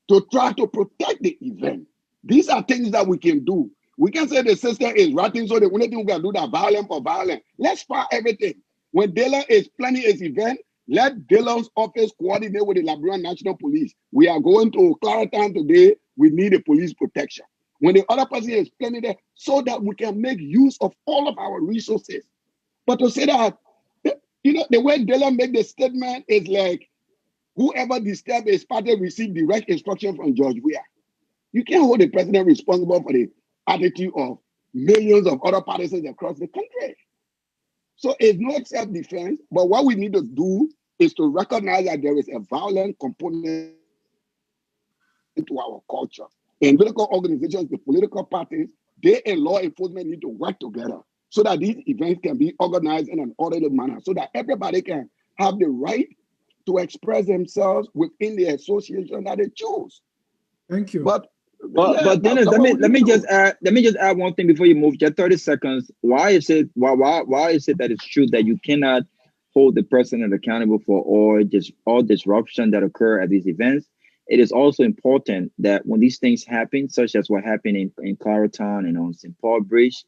to try to protect the event. These are things that we can do. We can say the system is rotten, so the only thing we can do is violence for violence. Let's fire everything. When Dillion is planning his event, let Dillion's office coordinate with the Liberian National Police. We are going to Clarendon today. We need a police protection. When the other person is planning that, so that we can make use of all of our resources. But to say that, the way Dillion made the statement is like, whoever disturbed his party received direct instruction from George Weah. You can't hold the president responsible for the attitude of millions of other partisans across the country. So it's not self-defense, but what we need to do is to recognize that there is a violent component to our culture. And political organizations, the political parties, they and law enforcement need to work together so that these events can be organized in an orderly manner, so that everybody can have the right to express themselves within the association that they choose. Thank you. But Dennis, let me just add one thing before you move. Just 30 seconds. Why is it that it's true that you cannot hold the president accountable for all disruption that occur at these events? It is also important that when these things happen, such as what happened in Clarendon and on St. Paul Bridge,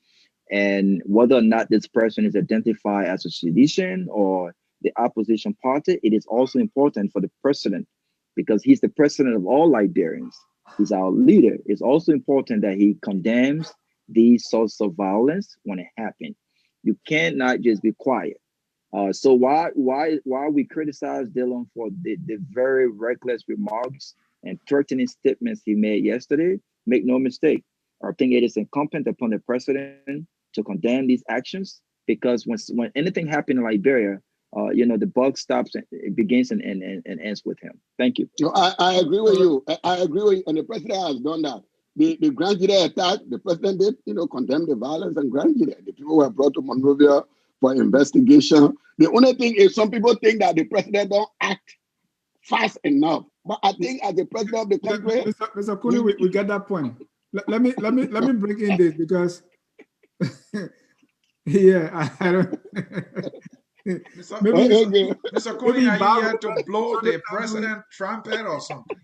and whether or not this person is identified as a sedition or the opposition party, it is also important for the president, because he's the president of all Liberians. He's our leader. It's also important that he condemns these sorts of violence when it happens. You cannot just be quiet. So why we criticize Dillion for the very reckless remarks and threatening statements he made yesterday? Make no mistake, I think it is incumbent upon the president to condemn these actions, because when anything happens in Liberia, the buck stops and it begins and ends with him. Thank you. No, I agree with you. I agree with you, and the president has done that. The Grand Jide attack, the president did, condemn the violence and Grand Jide. The people were brought to Monrovia for investigation. The only thing is some people think that the president don't act fast enough. But I think as the president of the country, Mr. Kuni, we get that point. Let me bring in this because I don't. Mr. Kuni, are you here to blow the president trumpet or something?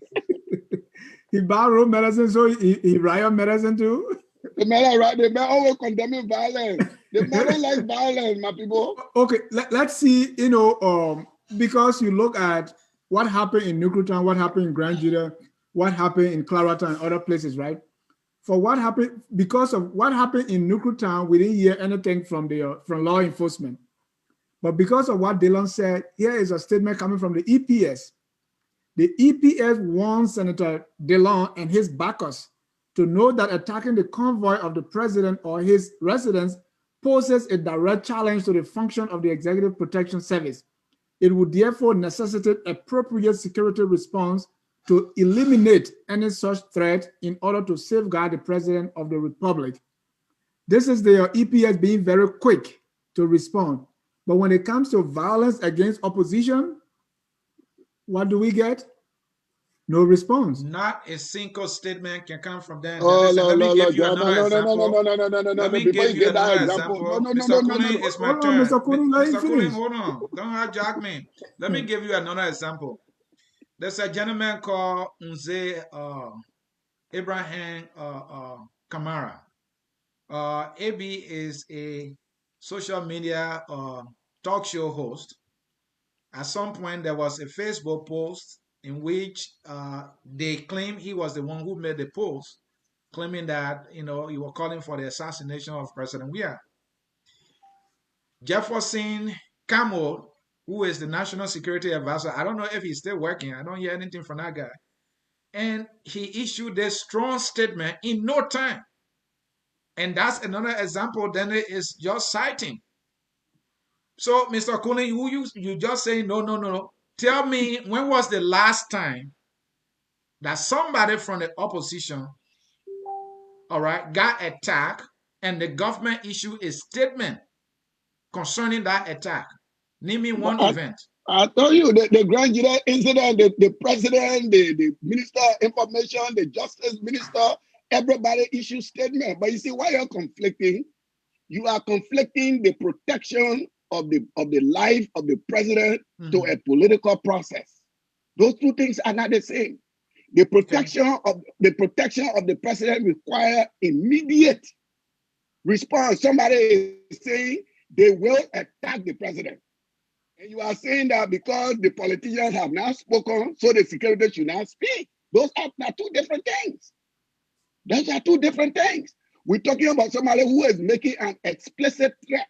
He borrowed medicine, so he riot medicine too. The man always condemning violence. The mother likes violence, my people. Okay, let's see, because you look at what happened in Newtown, what happened in Grand Judah, what happened in Clarata and other places, right? For what happened, because of what happened in Newtown, we didn't hear anything from law enforcement. But because of what Dillion said, here is a statement coming from the EPS. The EPS warns Senator Dillion and his backers to know that attacking the convoy of the president or his residence poses a direct challenge to the function of the Executive Protection Service. It would therefore necessitate appropriate security response to eliminate any such threat in order to safeguard the President of the Republic. This is the EPS being very quick to respond. But when it comes to violence against opposition, what do we get? No response. Not a single statement can come from them. Oh, Listen, no, let me no, give you no, another no, no, no, example. no, no, no, no, no, Let no. me Before give you you get that another example, example. no, no, Mr. no, no, Cooling, no. it's my Hold on, turn. Mr. Cooling, let him Mr. Cooling, finish. hold on. Don't hijack me. Let me give you another example. There's a gentleman called Unze Abraham Kamara. AB is a social media talk show host. At some point, there was a Facebook post in which they claim he was the one who made the post, claiming that he was calling for the assassination of President Weah. Jefferson Campbell, who is the National Security Advisor, I don't know if he's still working. I don't hear anything from that guy. And he issued a strong statement in no time. And that's another example then it is just citing. So, Mr. Cooling, who you just saying no. Tell me, when was the last time that somebody from the opposition, all right, got attacked and the government issued a statement concerning that attack? Name me one event. I told you the Grand Judah incident, the president, the minister of information, the justice minister, everybody issued statement. But you see, why you're conflicting? You are conflicting the protection of the life of the president to a political process. Those two things are not the same. The protection of the president require immediate response. Somebody is saying they will attack the president. And you are saying that because the politicians have now spoken, so the security should now speak. Those are two different things. Those are two different things. We're talking about somebody who is making an explicit threat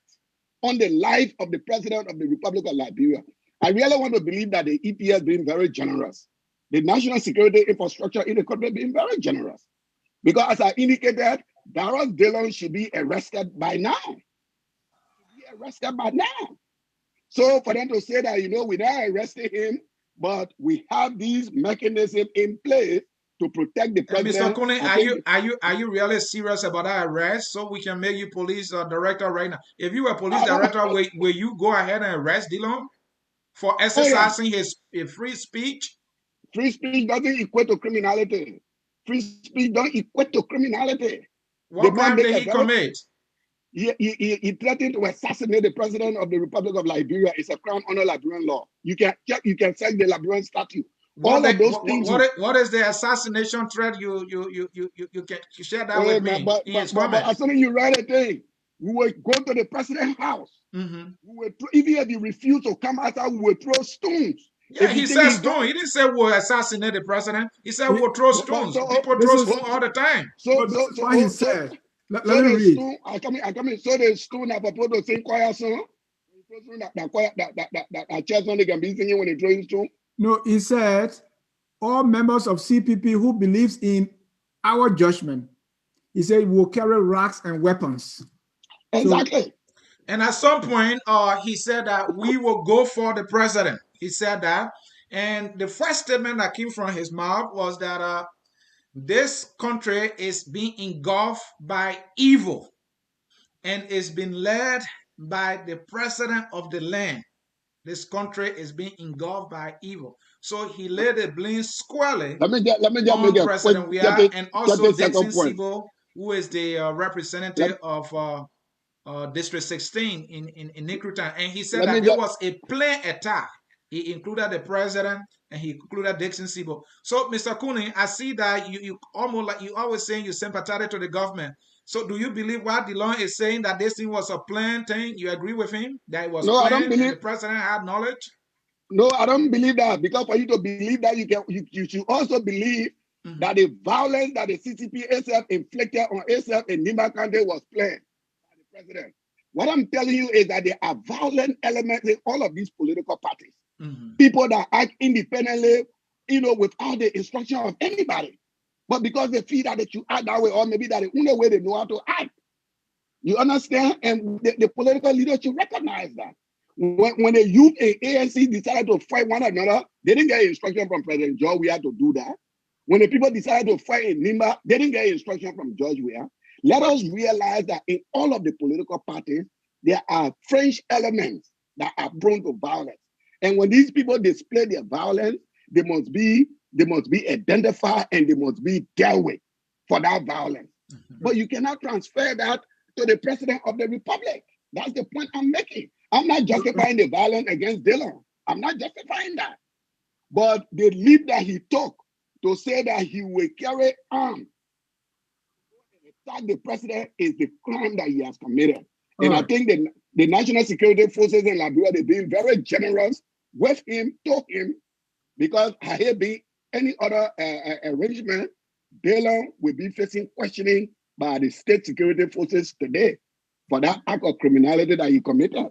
on the life of the president of the Republic of Liberia. I really want to believe that the EPS being very generous. The national security infrastructure in the country being very generous. Because as I indicated, Darius Dillion should be arrested by now. So for them to say that, we now arrested him, but we have these mechanisms in place to protect the president. Mr. Cooling, are you really serious about that arrest? So we can make you police director right now. If you were police director, will you go ahead and arrest Dillion for exercising his free speech? Free speech doesn't equate to criminality. Free speech don't equate to criminality. What crime did he commit? He threatened to assassinate the president of the Republic of Liberia. It's a crime under Liberian law. You can check the Liberian statute. What is the assassination threat you can share that with me? But as soon as you write a thing, we will go to the president's house. Mm-hmm. Even if he refused to come outside, we will throw stones. Yeah, he said stone. He didn't say we'll assassinate the president. He said we'll throw stones. People throw stones all the time. So what he said. Let me read. Stone, I come in. So the stone I propose to sing choir song. That church song they can be singing when they throw stone. No, he said, all members of CPP who believes in our judgment, he said, will carry rocks and weapons. Exactly. And at some point, he said that we will go for the president. He said that. And the first statement that came from his mouth was that this country is being engulfed by evil and is being led by the president of the land. This country is being engulfed by evil. So he laid the blame squarely on President Weah and also Dixon Sibo, who is the representative of District 16 in Newtown. And he said that there was a planned attack. He included the president and he included Dixon Sibo. So, Mr. Cooling, I see that you almost like you always saying you're sympathetic to the government. So do you believe what Dillion is saying, that this thing was a planned thing? You agree with him that it was No, I don't planned and believe. the president had knowledge? No, I don't believe that, because for you to believe that, you should also believe that the violence that the CCP itself inflicted on itself in Nimba County was planned by the president. What I'm telling you is that there are violent elements in all of these political parties. People that act independently, without the instruction of anybody. But because they feel that they should act that way, or maybe that the only way they know how to act. You understand? And the political leaders should recognize that. When the youth in ANC decided to fight one another, they didn't get instruction from President George Weah to do that. When the people decided to fight in Nimba, they didn't get instruction from George Weah. Let us realize that in all of the political parties, there are fringe elements that are prone to violence. And when these people display their violence, they must be identified and they must be dealt with for that violence. But you cannot transfer that to the president of the republic. That's the point I'm making. I'm not justifying the violence against Dillion. I'm not justifying that. But the leap that he took to say that he will carry arms and attack the president is the crime that he has committed. And I think the national security forces in Liberia, they've been very generous with him, to him, because had it been any other arrangement, Dillion will be facing questioning by the state security forces today for that act of criminality that he committed.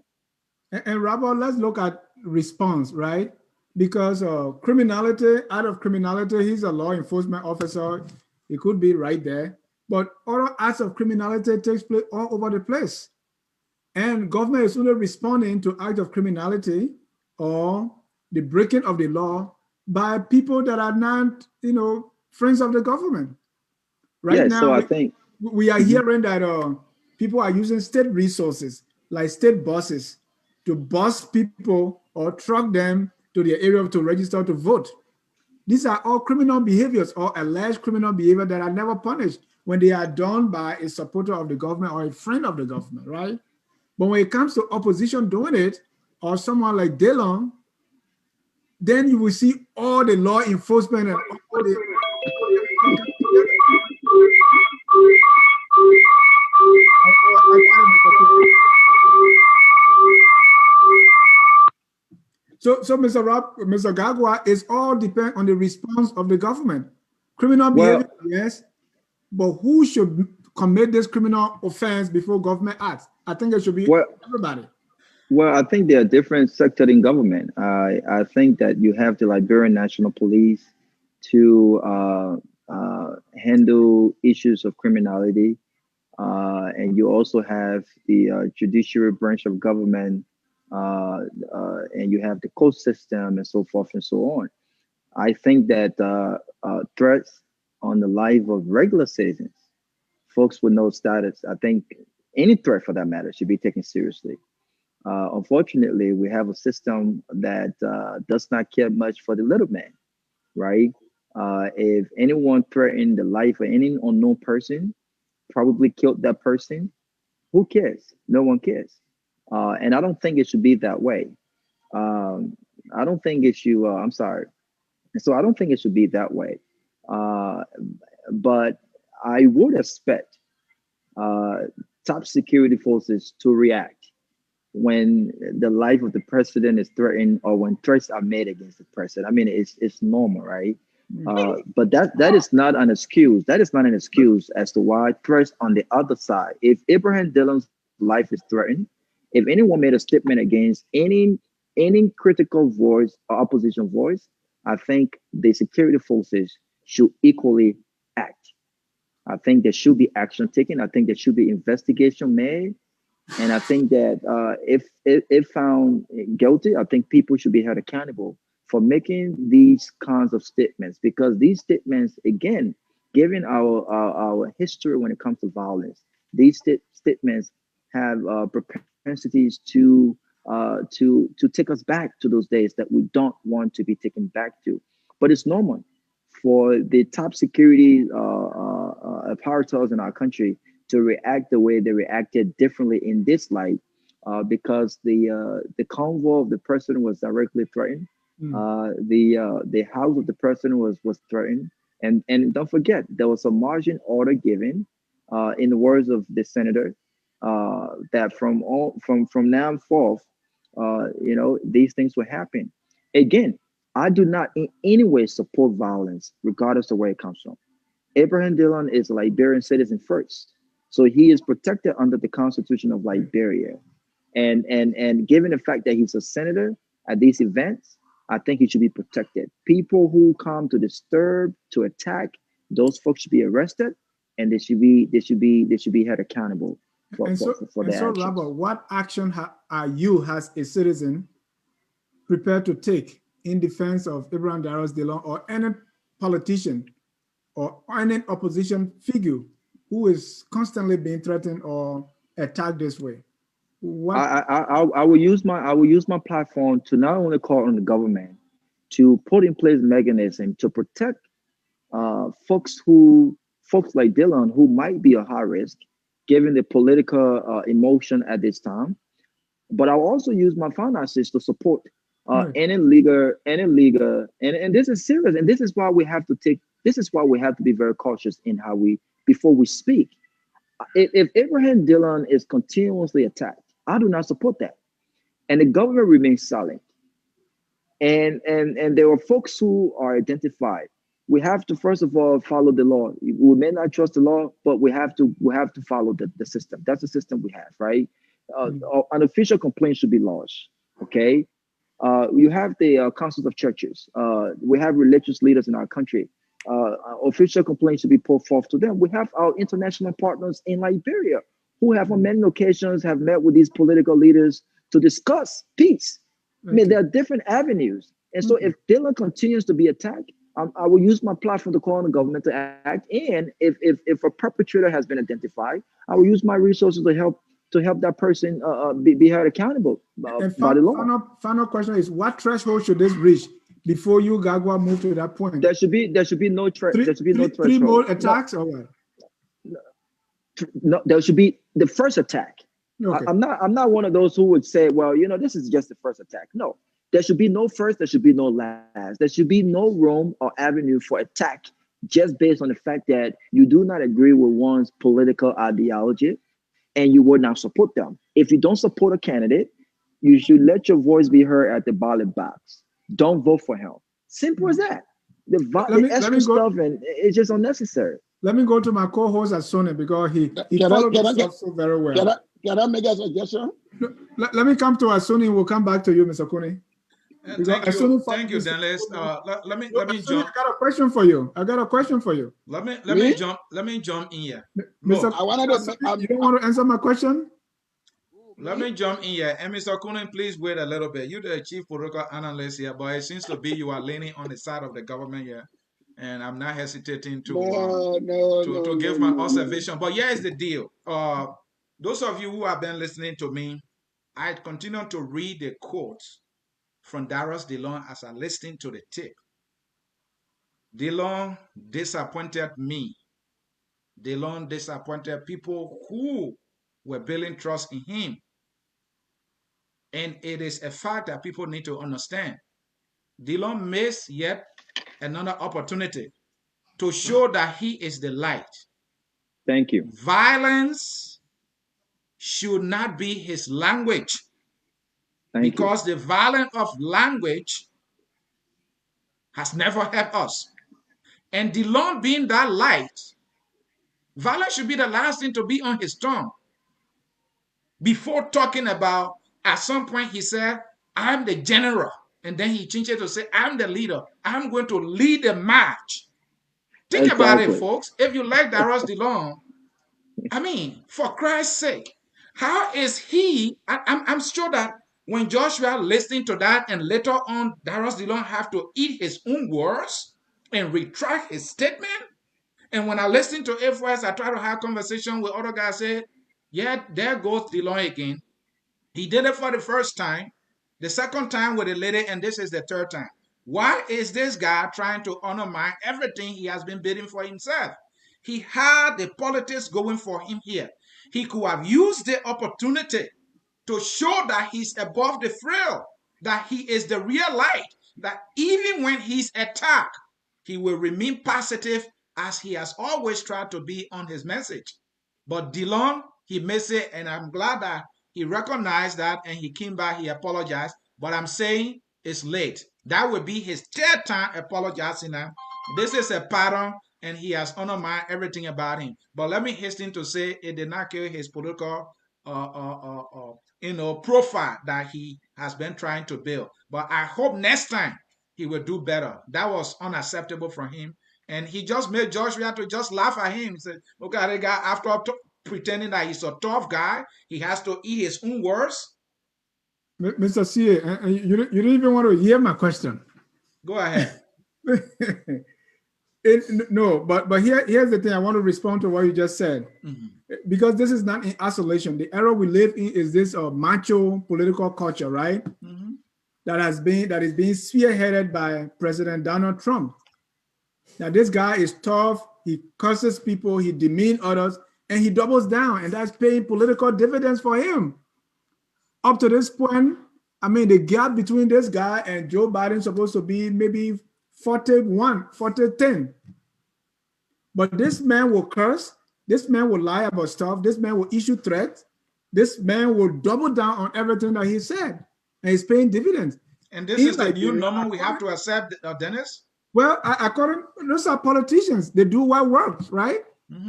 And Robert, let's look at response, right? Because criminality, out of criminality, he's a law enforcement officer. He could be right there. But other acts of criminality takes place all over the place. And government is only responding to acts of criminality or the breaking of the law by people that are not, friends of the government. Right now, so I think we are hearing that people are using state resources, like state buses, to bus people or truck them to their area to register to vote. These are all criminal behaviors or alleged criminal behavior that are never punished when they are done by a supporter of the government or a friend of the government, right? But when it comes to opposition doing it, or someone like Dillion, then you will see all the law enforcement and all the So Mr. Gagwa, it's all depend on the response of the government. Criminal behavior, yes, but who should commit this criminal offense before government acts? I think it should be everybody. Well, I think there are different sectors in government. I think that you have the Liberian National Police to handle issues of criminality. And you also have the judiciary branch of government, and you have the court system and so forth and so on. I think that threats on the life of regular citizens, folks with no status, I think any threat for that matter should be taken seriously. Unfortunately, we have a system that does not care much for the little man, right? If anyone threatened the life of any unknown person, probably killed that person, who cares? No one cares. And I don't think it should be that way. I don't think it should, I'm sorry. So I don't think it should be that way. But I would expect top security forces to react when the life of the president is threatened or when threats are made against the president. I mean, it's normal, right? But that is not an excuse. That is not an excuse as to why threats on the other side. If Abraham Dillon's life is threatened, if anyone made a statement against any critical voice or opposition voice, I think the security forces should equally act. I think there should be action taken. I think there should be investigation made. And I think that if found guilty, I think people should be held accountable for making these kinds of statements, because these statements, again, given our history when it comes to violence, these statements have propensities to take us back to those days that we don't want to be taken back to. But it's normal for the top security apparatus in our country to react the way they reacted differently in this light, because the convoy of the president was directly threatened. The house of the president was threatened, and don't forget there was a margin order given in the words of the senator, that from now forth, these things will happen. Again, I do not in any way support violence, regardless of where it comes from. Abraham Dillon is a Liberian citizen first, so he is protected under the Constitution of Liberia. And given the fact that he's a senator at these events, I think he should be protected. People who come to disturb, to attack, those folks should be arrested, and they should be held accountable for And for, so, for, for and their so, actions. Robert, what action are you, as a citizen, prepared to take in defense of Abraham Darius Dillion or any politician or any opposition figure who is constantly being threatened or attacked this way? What? I will use my platform to not only call on the government to put in place mechanism to protect folks like Dylan who might be a high risk given the political emotion at this time. But I'll also use my finances to support Right. and this is serious, and this is why we have to be very cautious in how we before we speak. If Abraham Dillon is continuously attacked, I do not support that, and the government remains silent. And there are folks who are identified. We have to first of all follow the law. We may not trust the law, but we have to follow the system. That's the system we have, right? Mm. An official complaint should be lodged. Okay, you have the councils of churches. We have religious leaders in our country. Official complaints should be put forth to them. We have our international partners in Liberia who have on many occasions have met with these political leaders to discuss peace. I mean, Okay. there are different avenues. And so if Dylan continues to be attacked, I will use my platform to call on the government to act. And if a perpetrator has been identified, I will use my resources to help that person be held accountable And by the law. final question is, what threshold should this reach before you, Gagwa, move to that point? There should be no Three threshold. more No, attacks or what? no, there should be the first attack. Okay. I'm not one of those who would say, well, this is just the first attack. No, there should be no first, there should be no last. There should be no room or avenue for attack just based on the fact that you do not agree with one's political ideology and you would not support them. If you don't support a candidate, you should let your voice be heard at the ballot box. Don't vote for him. Simple as that. The extra stuff and it's just unnecessary. Let me go to my co-host Asone because he Can followed I this get- up so very well. Can I make a suggestion? Let me come to Asone. We'll come back to you, Mr. Kone. Thank you, Dennis. Let me jump. I got a question for you. Let me Me? jump. Let me jump in here. Mr. Look, I wanted to say, You don't want to answer my question? let me jump in here. And Mr. Kunin, please wait a little bit. You're the chief political analyst here, but it seems to be you are leaning on the side of the government here. And I'm not hesitating to give my observation. But here's the deal. Those of you who have been listening to me, I continue to read the quotes from Darius Dillion as I listen to the tape. Dillion disappointed me. Dillion disappointed people who were building trust in him. And it is a fact that people need to understand. Dillion missed yet another opportunity to show that he is the light. Thank you. Violence should not be his language. Because the violence of language has never helped us. And Dillion being that light, violence should be the last thing to be on his tongue. Before talking about, at some point he said, I'm the general. And then he changed it to say, I'm the leader. I'm going to lead the march. Think about it, folks. If you like Darius Dillion, I mean, for Christ's sake, how is he? I'm sure that when Joshua listening to that and later on Darius Dillion have to eat his own words and retract his statement. And when I listen to it first, I try to have conversation with other guys, say, yeah, there goes Dillion again. He did it for the first time, the second time with a lady, and this is the third time. Why is this guy trying to undermine everything he has been bidding for himself? He had the politics going for him here. He could have used the opportunity to show that he's above the frail, that he is the real light, that even when he's attacked, he will remain positive as he has always tried to be on his message. But Dillion, he missed it, and I'm glad that he recognized that and he came back, he apologized. But I'm saying it's late. That would be his third time apologizing now. This is a pattern, and he has undermined everything about him. But let me hasten to say it did not kill his political profile that he has been trying to build. But I hope next time he will do better. That was unacceptable from him. And he just made Joshua to just laugh at him. He said, look at the guy, after pretending that he's a tough guy, he has to eat his own words. Mr. CA, you don't even want to hear my question. Go ahead. No, but here's the thing. I want to respond to what you just said. Because this is not in isolation. The era we live in is this macho political culture, right? That is being spearheaded by President Donald Trump. Now, this guy is tough. He curses people. He demeans others, and he doubles down, and that's paying political dividends for him. Up to this point, I mean, the gap between this guy and Joe Biden is supposed to be maybe 40-10. But this man will curse. This man will lie about stuff. This man will issue threats. This man will double down on everything that he said, and he's paying dividends. And this is the new normal we have to accept, Dennis? Well, according, those are politicians. They do what works, right?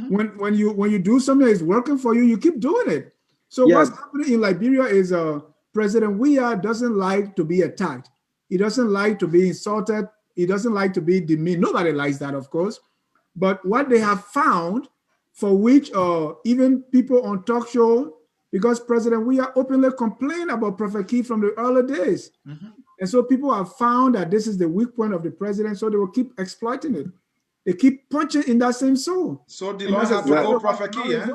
When you do something that's working for you, you keep doing it. So what's happening in Liberia is President Weah doesn't like to be attacked. He doesn't like to be insulted. He doesn't like to be demeaned. Nobody likes that, of course. But what they have found, for which even people on talk show, because President Weah openly complained about Prophet Key from the early days. And so people have found that this is the weak point of the president, so they will keep exploiting it. They keep punching in that same soul. So Dillion has to go Prophet Key, eh?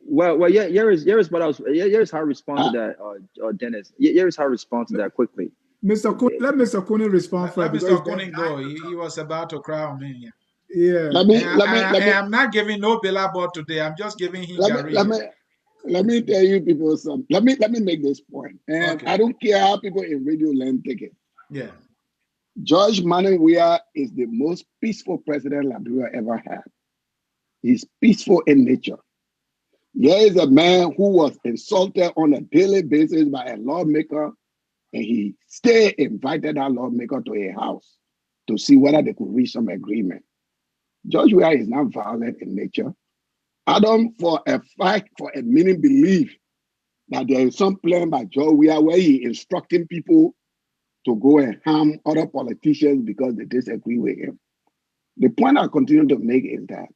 Well, yeah. Here's what I was. Here's how I respond to that, Dennis. Here's how I respond to that quickly. Let Mr. Cooney respond first. Let Mr. Cooney go. He was about to cry on me. Yeah. I'm not giving no billboard today. I'm just giving him. Let me tell you people something. Let me make this point. And I don't care how people in radio land take it. Yeah. George Manning Weah is the most peaceful president Liberia ever had. He's peaceful in nature. Here is a man who was insulted on a daily basis by a lawmaker, and he still invited that lawmaker to a house to see whether they could reach some agreement. George Weah is not violent in nature. I don't for a minute believe that there is some plan by George Weah where he instructing people to go and harm other politicians because they disagree with him. The point I continue to make is that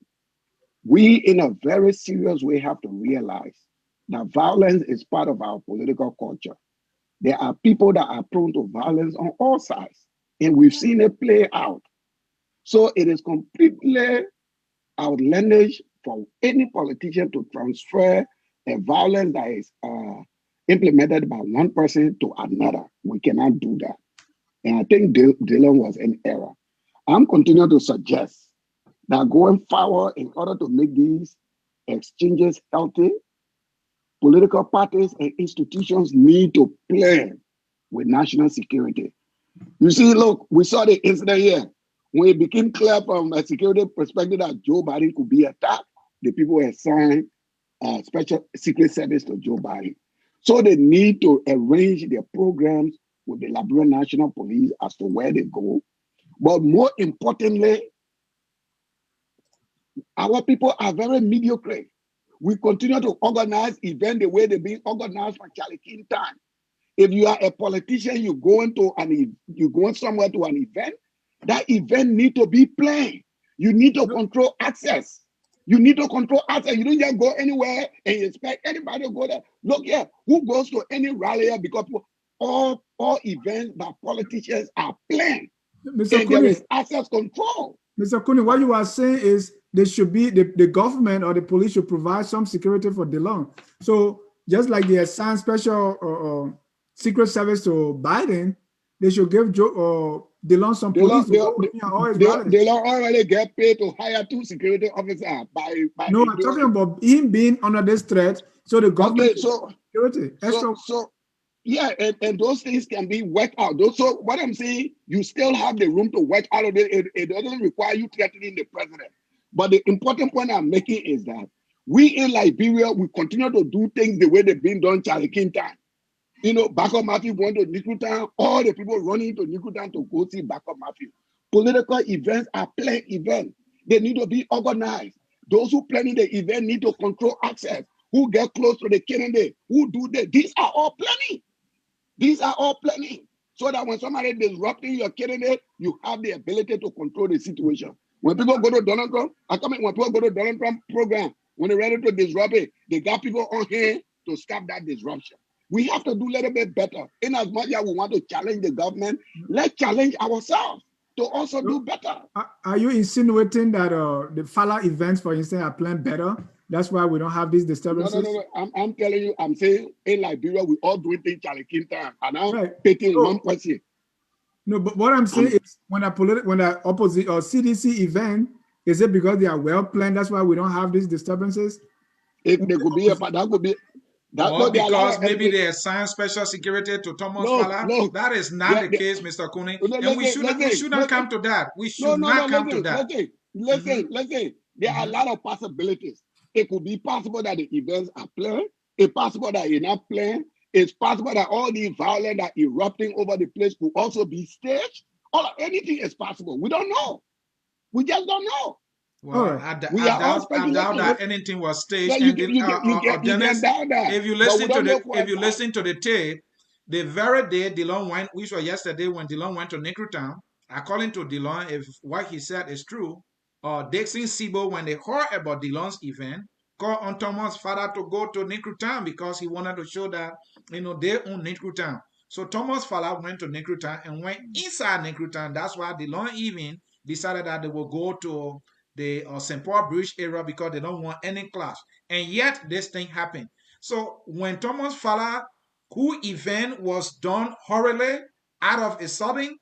we, in a very serious way, have to realize that violence is part of our political culture. There are people that are prone to violence on all sides, and we've seen it play out. So it is completely outlandish for any politician to transfer a violence that is implemented by one person to another. We cannot do that. And I think Dillion was in error. I'm continuing to suggest that going forward, in order to make these exchanges healthy, political parties and institutions need to play with national security. You see, look, we saw the incident here. When it became clear from a security perspective that Joe Biden could be attacked, the people assigned special secret service to Joe Biden. So they need to arrange their programs with the Liberian National Police as to where they go. But more importantly, our people are very mediocre. We continue to organize events the way they're being organized for Charlie King time. If you are a politician, you're going somewhere to an event, that event need to be planned. You need to control access. You need to control access. You don't just go anywhere and expect anybody to go there. Look here, who goes to any rally here? Because all events by politicians are planned. Mr. And there is access control. Mr. Cooney, what you are saying is there should be the government or the police should provide some security for Dillion. So just like they assigned special secret service to Biden, they should give Dillion some police. Dillion already get paid to hire 2 security officers. No, I'm talking about him being under this threat. So the government security. Yeah, and those things can be worked out. So what I'm saying, you still have the room to work out of it. It doesn't require you threatening the president. But the important point I'm making is that We in Liberia, we continue to do things the way they've been done Charlie King time. You know, Backup Matthew went to Nikutan, all the people running to Nikutan to go see Backup Matthew. Political events are planned events. They need to be organized. Those who planning the event need to control access. Who get close to the candidate, who do that. These are all planning. These are all planning. So that when somebody disrupting your candidate, you have the ability to control the situation. When people go to Donald Trump, when people go to Donald Trump program, when they're ready to disrupt it, they got people on hand to stop that disruption. We have to do a little bit better. In as much as we want to challenge the government, let's challenge ourselves to also do better. Are you insinuating that the Fala events, for instance, are planned better? That's why we don't have these disturbances? No. I'm telling you, I'm saying in Liberia, we all doing things Charlie King time. And I'm Right. taking one question. No, but what I'm saying is when the opposite or CDC event, is it because they are well planned? That's why we don't have these disturbances? If there could be that could be that or because maybe they assign special security to Thomas Fala. No, that is not the case, Mr. Cooney. And we shouldn't come to that. We should not come to that. Listen. There are a lot of possibilities. It could be possible that the events are planned. It's possible that you're not planned. It's possible that all the violence that erupting over the place could also be staged. Anything is possible. We don't know. We just don't know. Well, I doubt that anything was staged. If you listen to the tape, the very day Dillion went, which was yesterday when Dillion went to Niggertown, according to Dillion, if what he said is true, Dixon Sibo, when they heard about Dillon's event, called on Thomas' father to go to Niggertown because he wanted to show that they own Niggertown. So Thomas' father went to Niggertown and went inside Niggertown. That's why Dillion even decided that they will go to the St. Paul Bridge area because they don't want any clash. And yet this thing happened. So when Thomas Fala, who event was done hurriedly, out of a sudden,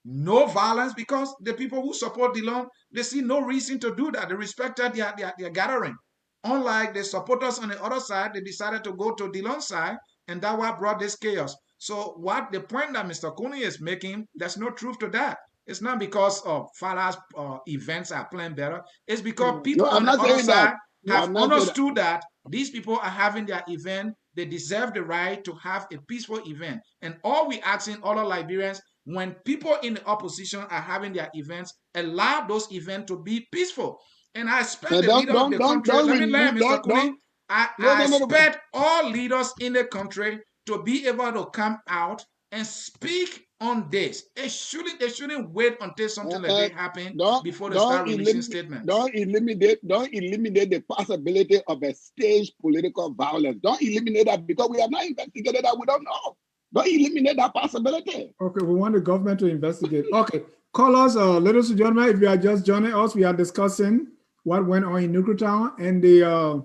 no violence, because the people who support Dillion, they see no reason to do that. They respected their gathering. Unlike the supporters on the other side, they decided to go to Dillion's side, and that what brought this chaos. So what the point that Mr. Cooney is making, there's no truth to that. It's not because of Fala's events are planned better. It's because people on the other side have understood that these people are having their event. They deserve the right to have a peaceful event. And all we asking other Liberians, when people in the opposition are having their events, allow those events to be peaceful. And I expect the leader of the country, let me learn, Mr. Cooney, I expect all leaders in the country to be able to come out and speak on this. They shouldn't wait until something like that happens before they start releasing statements. Don't eliminate the possibility of a staged political violence. Don't eliminate that because we have not investigated that. We don't know. Don't eliminate that possibility. Okay, we want the government to investigate. Okay, callers, ladies and gentlemen, if you are just joining us, we are discussing what went on in Niggertown and the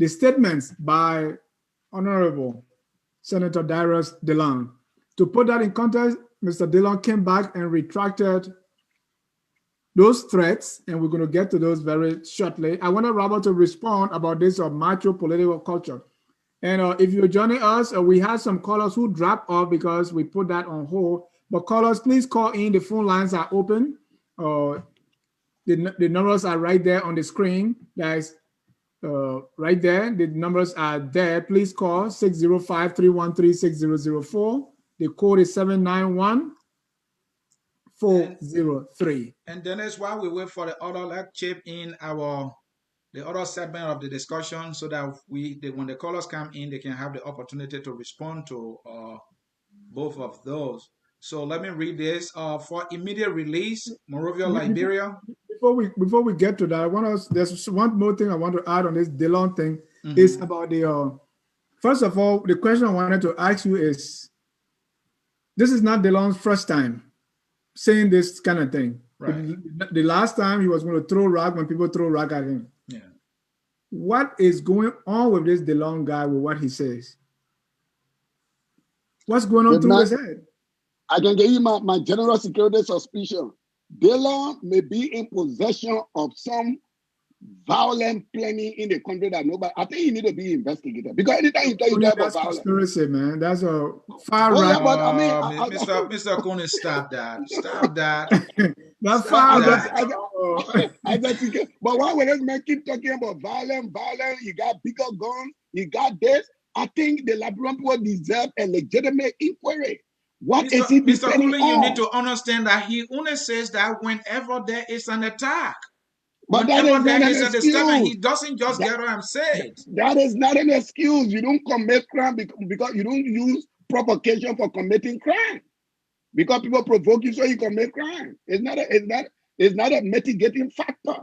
statements by Honorable Senator Darius Dillion. To put that in context, Mr. Dillion came back and retracted those threats, and we're going to get to those very shortly. I want Robert to respond about this macho political culture. And if you're joining us, we had some callers who dropped off because we put that on hold. But callers, please call in. The phone lines are open. The numbers are right there on the screen, guys. Right there, the numbers are there. Please call 605-313-6004. The code is 791-403. And then that's why we wait for the other, like, chip in the other segment of the discussion, so that when the callers come in, they can have the opportunity to respond to both of those. So let me read this. For immediate release, Monrovia, Liberia. Before we get to that, there's one more thing I want to add on this Dillion thing. Is about the first of all, the question I wanted to ask you is, this is not Dillon's first time saying this kind of thing. Right. The last time he was going to throw rock when people throw rock at him. Yeah. What is going on with this Dillion guy with what he says? What's going on through his head? I can give you my general security suspicion. Dillion may be in possession of some violent planning in the country that nobody. I think he need to be investigated because anytime you talk about violence, conspiracy, man. That's a far right. But I mean, Mr. Cooney, stop that. Stop that. That's far right. But why would this man keep talking about violence? You got bigger guns, you got this. I think the Liberian people deserve a legitimate inquiry. What is he Mr. depending Cooley, on? you need to understand that he only says that whenever there is an attack. But that is not an excuse. He doesn't just get up and say it. That is not an excuse. You don't commit crime because you don't use provocation for committing crime. Because people provoke you, so you commit crime. It's not a mitigating factor.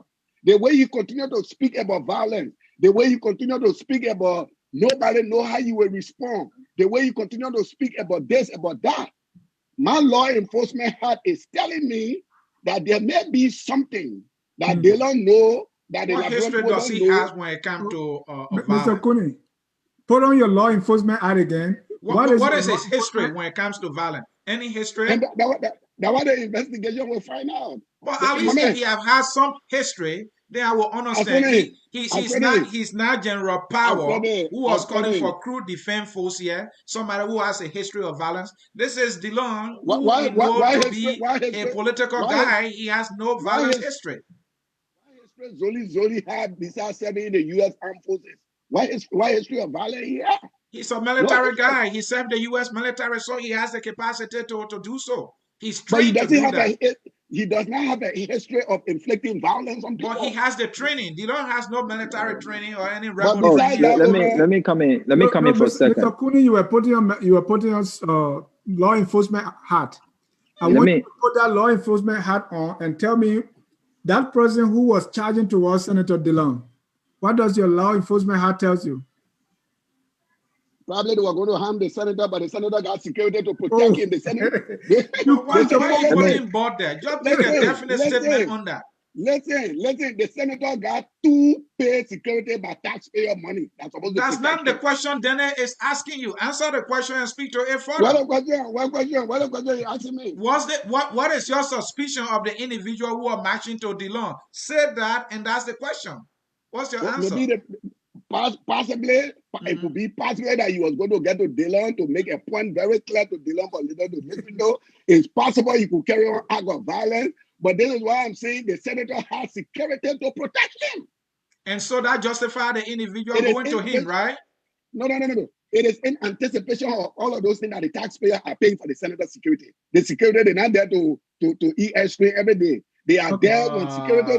The way you continue to speak about violence, the way you continue to speak about nobody know how you will respond, the way you continue to speak about this, about that, my law enforcement hat is telling me that there may be something that they don't know, that the What history does he have when it comes to Mr. violence? Cooney, put on your law enforcement hat again. What is his history when it comes to violence? Any history? And that what the investigation will find out. But at least if he have had some history, then I will understand. He's not General Power who was calling for crude defense force here, somebody who has a history of violence. This is Dillion, who to be a political guy. He has no violent history. Zoli had besides serving in the U.S. Armed Forces. Why history of violence here? He's a military guy. He served the U.S. military, so he has the capacity to do so. He's trained to do that. He does not have a history of inflicting violence on people. But he has the training. Dillion has no military training or any let me come in. Let me come in for a second. Mr. Cooney, you were putting on law enforcement hat. I want you to put that law enforcement hat on and tell me that person who was charging towards Senator Dillion. What does your law enforcement hat tells you? Probably they were going to harm the senator, but the senator got security to protect him. The senator. Why you putting board there? Just make a definite statement on that. Listen. The senator got to pay security by taxpayer money. That's not the question Dene is asking you. Answer the question and speak to it further. What question you asking me? What is your suspicion of the individual who are marching to Dillion? Say that, and that's the question. What's your answer? Possibly, it could be possible that he was going to get to Dillion to make a point very clear to Dillion for Dillion to listen to. It's possible he could carry on act of violence, but this is why I'm saying the senator has security to protect him. And so that justifies the individual going to him, right? No. It is in anticipation of all of those things that the taxpayer are paying for the senator's security. The security, they're not there to eat ice cream every day. They are there when security.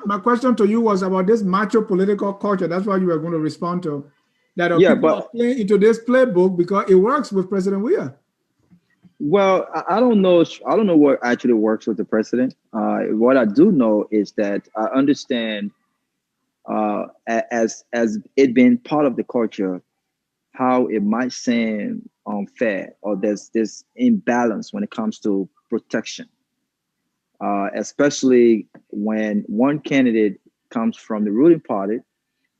My question to you was about this macho political culture. That's what you were going to respond to. That people are playing into this playbook because it works with President Weah. Well, I don't know. I don't know what actually works with the president. What I do know is that I understand, as it being part of the culture, how it might seem unfair or there's this imbalance when it comes to protection, especially when one candidate comes from the ruling party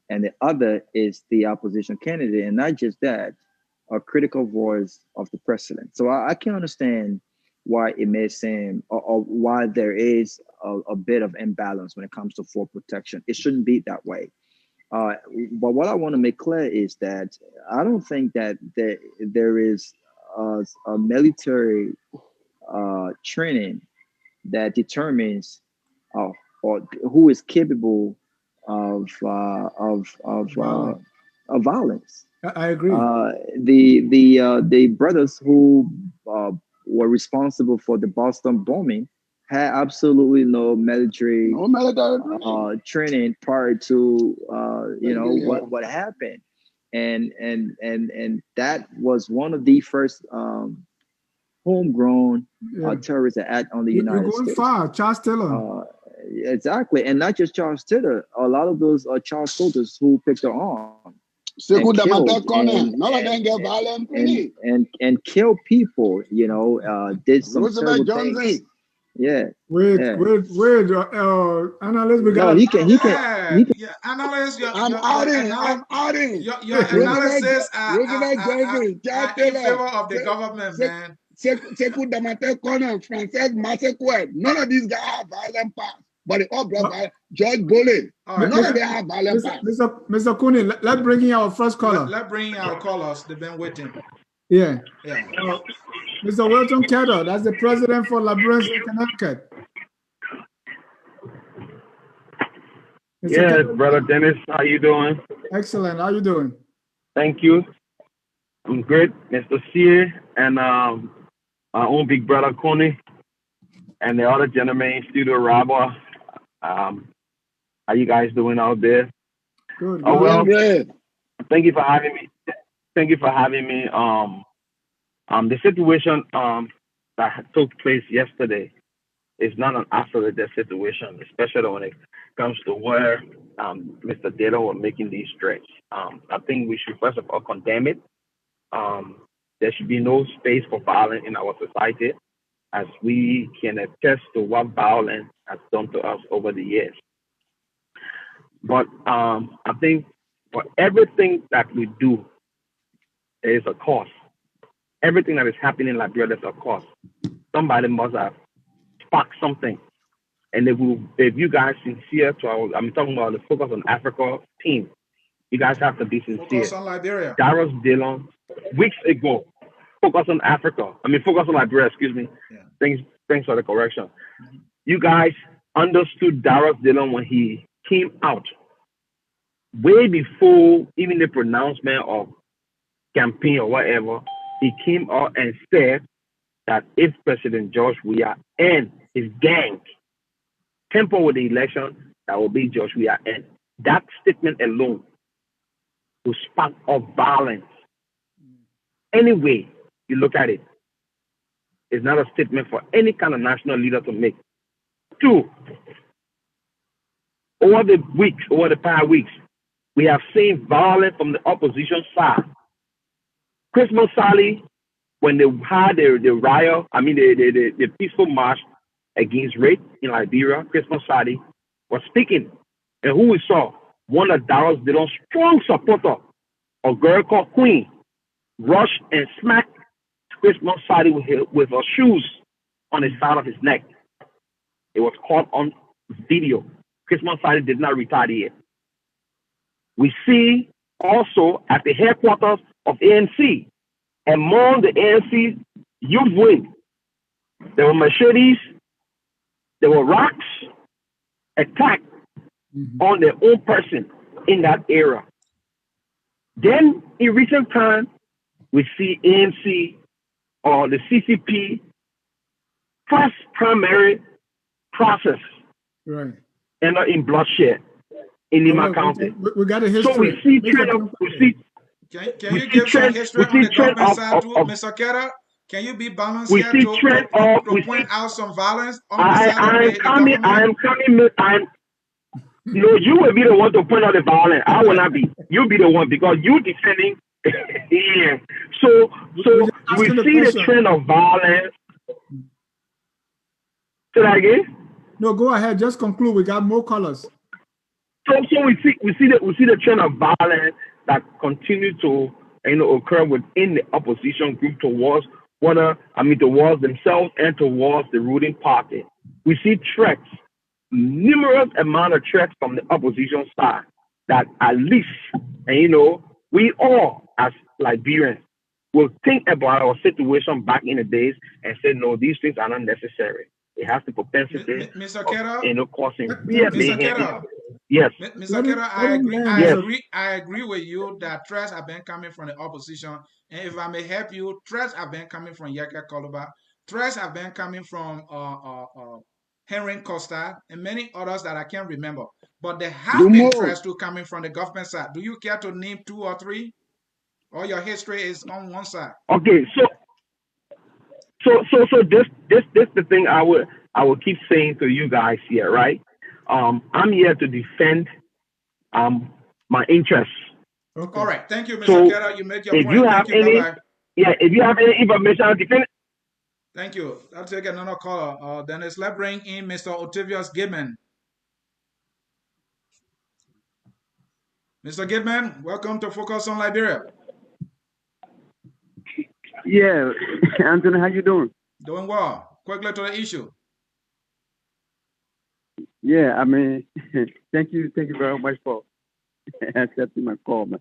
and the other is the opposition candidate, and not just that, a critical voice of the president. So I can understand why it may seem or why there is a bit of imbalance when it comes to full protection. It shouldn't be that way. But what I want to make clear is that I don't think that there is a military training that determines or who is capable of violence. I agree. The brothers who were responsible for the Boston bombing had absolutely no military training prior to what happened, and that was one of the first homegrown terrorist act on the United States. You're going far, Charles Taylor. Exactly, and not just Charles Taylor. A lot of those are child soldiers who picked their arm. And kill people, did some terrible things. Yeah. Wait, analyst, we got. He can. Analyst, I'm outing. Your analysis are in favor of the government, man. None of these guys have violent past, but they all brought by George Bullen. None of them have violent past. Mr. Cooney, let's bring in our first caller. Let's bring in our callers. They've been waiting. Yeah. Mr. Wilton Kettle, that's the president for Liberians in Connecticut. Mr. Yeah, Kettle? brother Dennis, how you doing? Excellent. How you doing? Thank you. I'm great, Mr. Sear, and my own big brother Coney, and the other gentleman in studio, Robert. How you guys doing out there? Good. Oh well, Great. thank you for having me. Thank you for having me. The situation that took place yesterday is not an isolated situation, especially when it comes to where Mr. Dillion was making these threats. I think we should first of all condemn it. There should be no space for violence in our society, as we can attest to what violence has done to us over the years. But I think for everything that we do, there is a cost. Everything that is happening in Liberia, there's a cost. Somebody must have sparked something. And if you guys sincere to I'm talking about the Focus on Africa team, you guys have to be sincere. Focus on Liberia. Darius Dillion, weeks ago, Focus on Liberia, excuse me. Yeah. Thanks for the correction. You guys understood Darius Dillion when he came out, way before even the pronouncement of campaign or whatever. He came out and said that if President George Weah and his gang tamper with the election, that will be George Weah end. That statement alone will spark up violence. Anyway, you look at it, it's not a statement for any kind of national leader to make. Two, over the past weeks, we have seen violence from the opposition side. Christmas Sally, when they had the riot, the peaceful march against rape in Liberia, Christmas Sally was speaking. And who we saw? One of Darius Dillon's strong supporter, a girl called Queen, rushed and smacked Christmas Sally with her shoes on the side of his neck. It was caught on video. Christmas Sally did not retaliate. We see also at the headquarters of ANC, among the ANC youth wing, there were machetes, there were rocks attacked on their own person in that era. Then in recent times, we see ANC or the CCP first primary process, Right. end up in bloodshed in Lima County. We got a history. So we see trend of, Can you give some history on the government side too, Mr. Kettle? Can you be balanced here to point out some violence on the side of the government? No, you will be the one to point out the violence. I will not be. You'll be the one because you defending. Yeah. So we see the trend of violence. Say that again? No, go ahead. Just conclude. We got more colors. So we see the trend of violence that continue to occur within the opposition group towards themselves and towards the ruling party. We see threats, numerous amount of threats from the opposition side that at least, we all as Liberians will think about our situation back in the days and say, no, these things are not necessary. It has the propensity Mr. Kettle, causing fear. Mr. Kettle. Yes. Mr. Kettle, I agree with you that threats have been coming from the opposition. And if I may help you, threats have been coming from Yeka Koluba. Threats have been coming from Henry Costa and many others that I can't remember. But there have been threats too coming from the government side. Do you care to name 2 or 3? Or your history is on one side? Okay, so this the thing I will keep saying to you guys here, right? I'm here to defend my interests. Okay. All right, thank you, Mr. Kettle. You made your point. If you have any information, I'll defend it. Thank you. I'll take another caller. Dennis, let's bring in Mr. Octavius Gidman. Mr. Gidman, welcome to Focus on Liberia. Yeah, Anthony, how you doing? Doing well. Quickly to the issue. Yeah, thank you very much for accepting my call, man.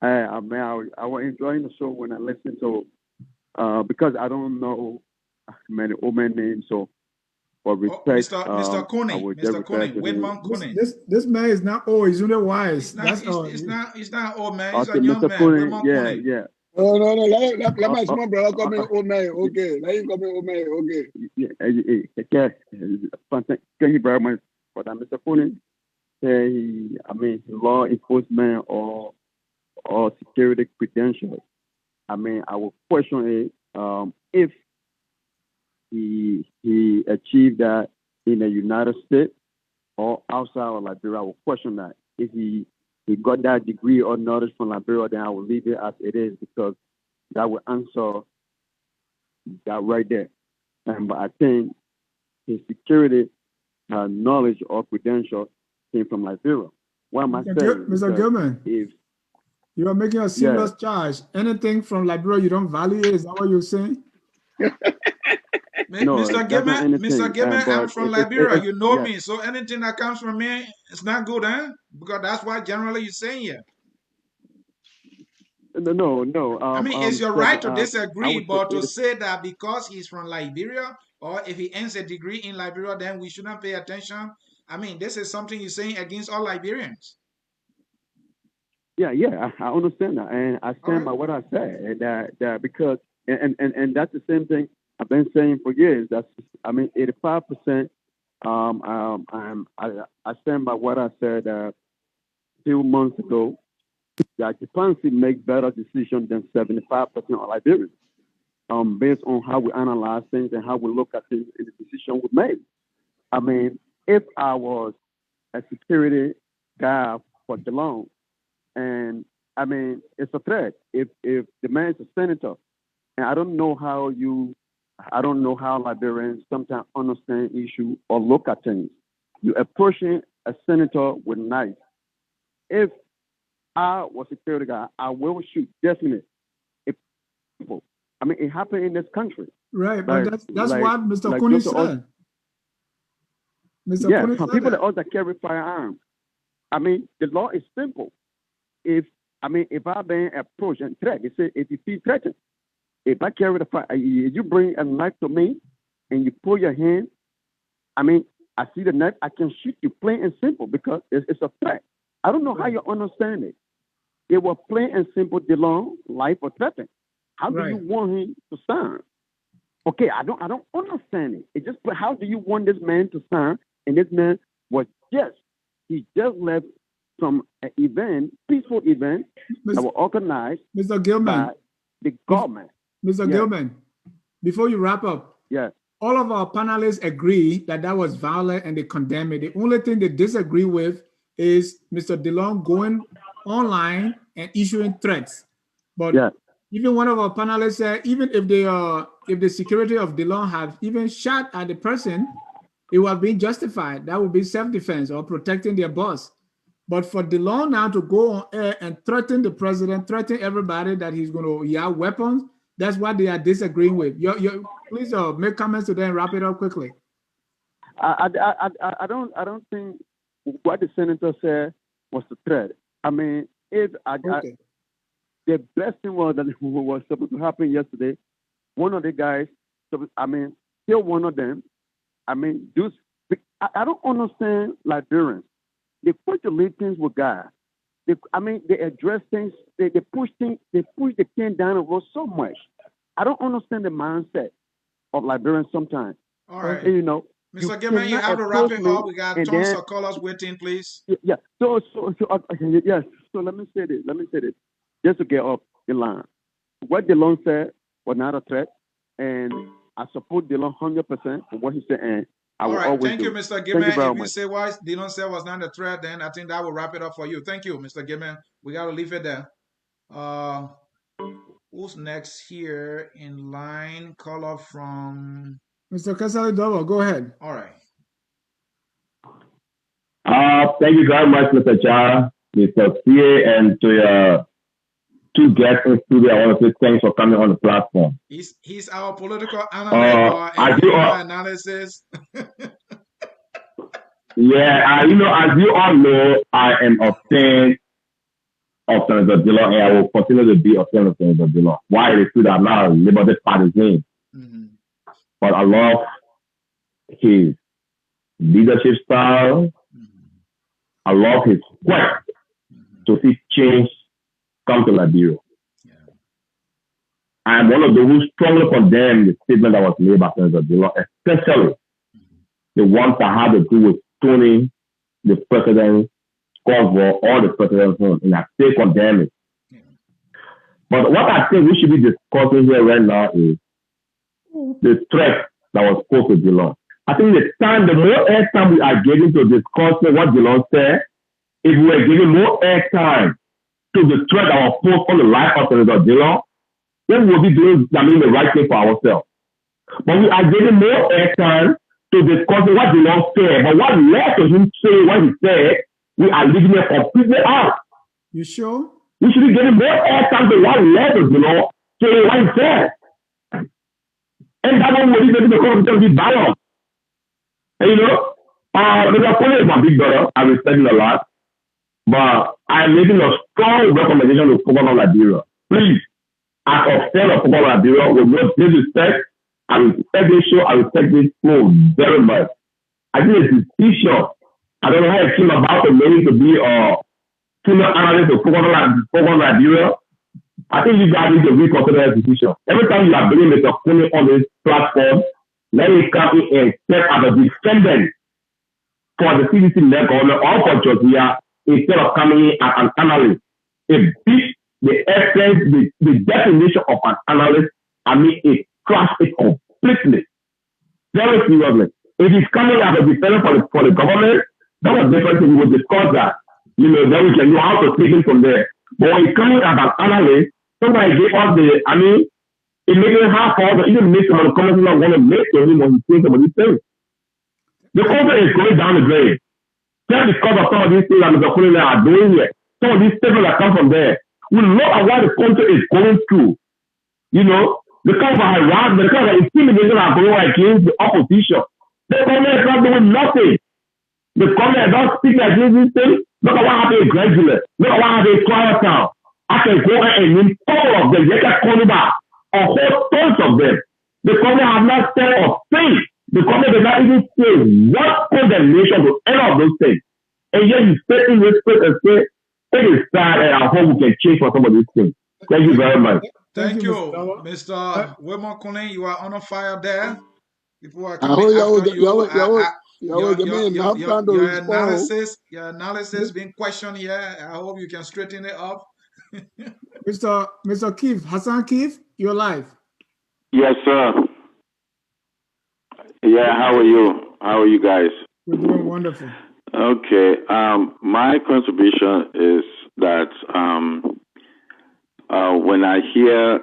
I was enjoying the show when I listened to because I don't know many old names, so for Oh, respect, Mr. I Cooney, will just Mr. refer Cooney, to him. Whitman Cooney. This man is not old. He's only wise. He's not old man. He's Okay, a young Mr. man. Cooney, Whitman yeah, Cooney. yeah. Oh, no, let my Uh, small brother call me uh, old man. Okay, let him call me old man. Okay. yeah, thank you very much for that, Mr. Cooney. Law enforcement or security credentials. I will question it if he achieved that in the United States or outside of Liberia. I will question that. If he got that degree or knowledge from Liberia, then I will leave it as it is, because that will answer that right there. But I think his security knowledge or credentials came from Liberia. What am I saying? Mr. Gilman, If you are making a serious charge. Anything from Liberia you don't value it? Is that what you're saying? No, Mr. that's not Gilman, anything. Mr. Gilman, I'm But from Liberia. You know yeah. me. So anything that comes from me, it's not good, huh? Because that's what generally you're saying here. No. I mean, it's your So, right to I disagree, would say but to it is. say that because he's from Liberia or if he earns a degree in Liberia, then we shouldn't pay attention. I mean, this is something you're saying against all Liberians. Yeah, I understand that, and I stand by what I said. That because and that's the same thing I've been saying for years. That's 85%. I stand by what I said a few months ago. That Japan make better decisions than 75% of Liberians. Based on how we analyze things and how we look at things in the decision we made. If I was a security guy for Dillion, and it's a threat. If the man is a senator, and I don't know how Liberians sometimes understand issue or look at things. You approaching a senator with a knife. If I was a security guy, I will shoot definitely. If people, it happened in this country. Right, but that's what Mr. Like Cooney said. Mr. Cooney some said people that. that also carry firearms. The law is simple. If I've been approached and threat, they say if you feel threatened, if I carry the fire, you bring a knife to me and you pull your hand, I see the knife, I can shoot you, plain and simple, because it's a threat. I don't know how you understand it. It was plain and simple, Dillion, life or threatened. How do you want him to sign? Okay, I don't understand it. It just, how do you want this man to sign? And this man he just left from an event, peaceful event that was organized Mr. Gilman, by the government. Mr. Gilman, before you wrap up, all of our panelists agree that was violent and they condemn it. The only thing they disagree with is Mr. Dillion going online and issuing threats. But even one of our panelists said, even if the security of Dillion have even shot at the person, it was being justified. That would be self-defense or protecting their boss. But for Dillion now to go on air and threaten the president, threaten everybody that he's going to have weapons, that's what they are disagreeing with. Please make comments to them and wrap it up quickly. I don't think what the senator said was a threat. The best thing was that was supposed to happen yesterday. One of the guys, kill one of them. I don't understand Liberians. They push the lead things with God. They address things. They push things. They push the can down the road so much. I don't understand the mindset of Liberians sometimes. All right. And, Mr. Gilman, you have to wrap it up. We got tons of callers waiting, please. Yeah. So yes. So let me say this. Just to get off the line. What Dillion said was not a threat, and I support Dillion 100% for what he said. And I will always thank you, do. Mr. Gilman. If you say what Dillion said was not a threat, then I think that will wrap it up for you. Thank you, Mr. Gilman. We got to leave it there. Who's next here in line? Caller from Mr. Kasali-Dobo, go ahead. All right. Thank you very much, Mr. Chara, Mr. CA, and to your two guests in studio. I want to say thanks for coming on the platform. He's our political analyst analysis. Yeah, as you all know, I am a fan of Senator Dillion, and I will continue to be a fan of Senator Dillion. Why? It is true that I'm not a Liberty Party's name, but I love his leadership style. I love his quest to see change come to Liberia. I'm one of those who strongly condemn the statement that was made by Senator Dillion, especially the ones that had to do with stoning the president's cover or the president's home, and I still condemn it. But what I think we should be discussing here right now is the threat that was posed to Dillion. I think the more airtime we are getting to discussing what Dillion said, if we are giving more airtime to the threat that was posed on the life of Senator Dillion, then we'll be doing the right thing for ourselves. But we are giving more airtime to discussing what Dillion said. But what led to him saying what he said, we are leaving it completely out. You sure? We should be giving more airtime to what led to Dillion saying what he said. And that one will be the conversation be balanced. And Mr. Kone is my big brother. I respect him a lot. But I'm making a strong recommendation to focus on Liberia. Please, as a fan of football Liberia, with no disrespect, I respect this show, I respect this show very much. I think it's a decision. I don't know how it came about for me to be a senior analyst of football Liberia. I think you guys need to reconsider that decision. Every time you are bringing Mr. Kone on this platform, let me come in and step as a defendant for the CDC Net government or for Georgia instead of coming in as an analyst. It beats the essence, the definition of an analyst. I mean, it crushed it completely. Very seriously. If he's coming as a defender for the government, that was different. We will discuss that. Then we can know how to take it from there. But when he's coming as an analyst, somebody gave us it makes it hard for us to even make some of the comments we want to make to him when he's saying some of these things. The country is going down the drain. Just because of some of these things that Mr. Kone are doing here, some of these statements that come from there, we look at what the country is going through. The kind of harassment, the kind of intimidation are going against the opposition. The government is not doing nothing. The government is not speaking against these things. Look at what happened in Graduate. Look at what happened in Claretown. I can go and name all of them. They can call back. A whole bunch of them. The government have not said a thing. The government did not even say what condemnation to any of those things. And yet you stay in this place and say, it is sad and I hope we can change for some of these things. Thank you very much. Thank you, Mr. Wilmot Kone. You are on fire there. People are I coming hope after you. Your analysis being questioned here. I hope you can straighten it up. Mr. Keith, Hassan Keith, you're live. Yes, sir. Yeah, how are you? How are you guys? We're doing wonderful. Okay. My contribution is that when I hear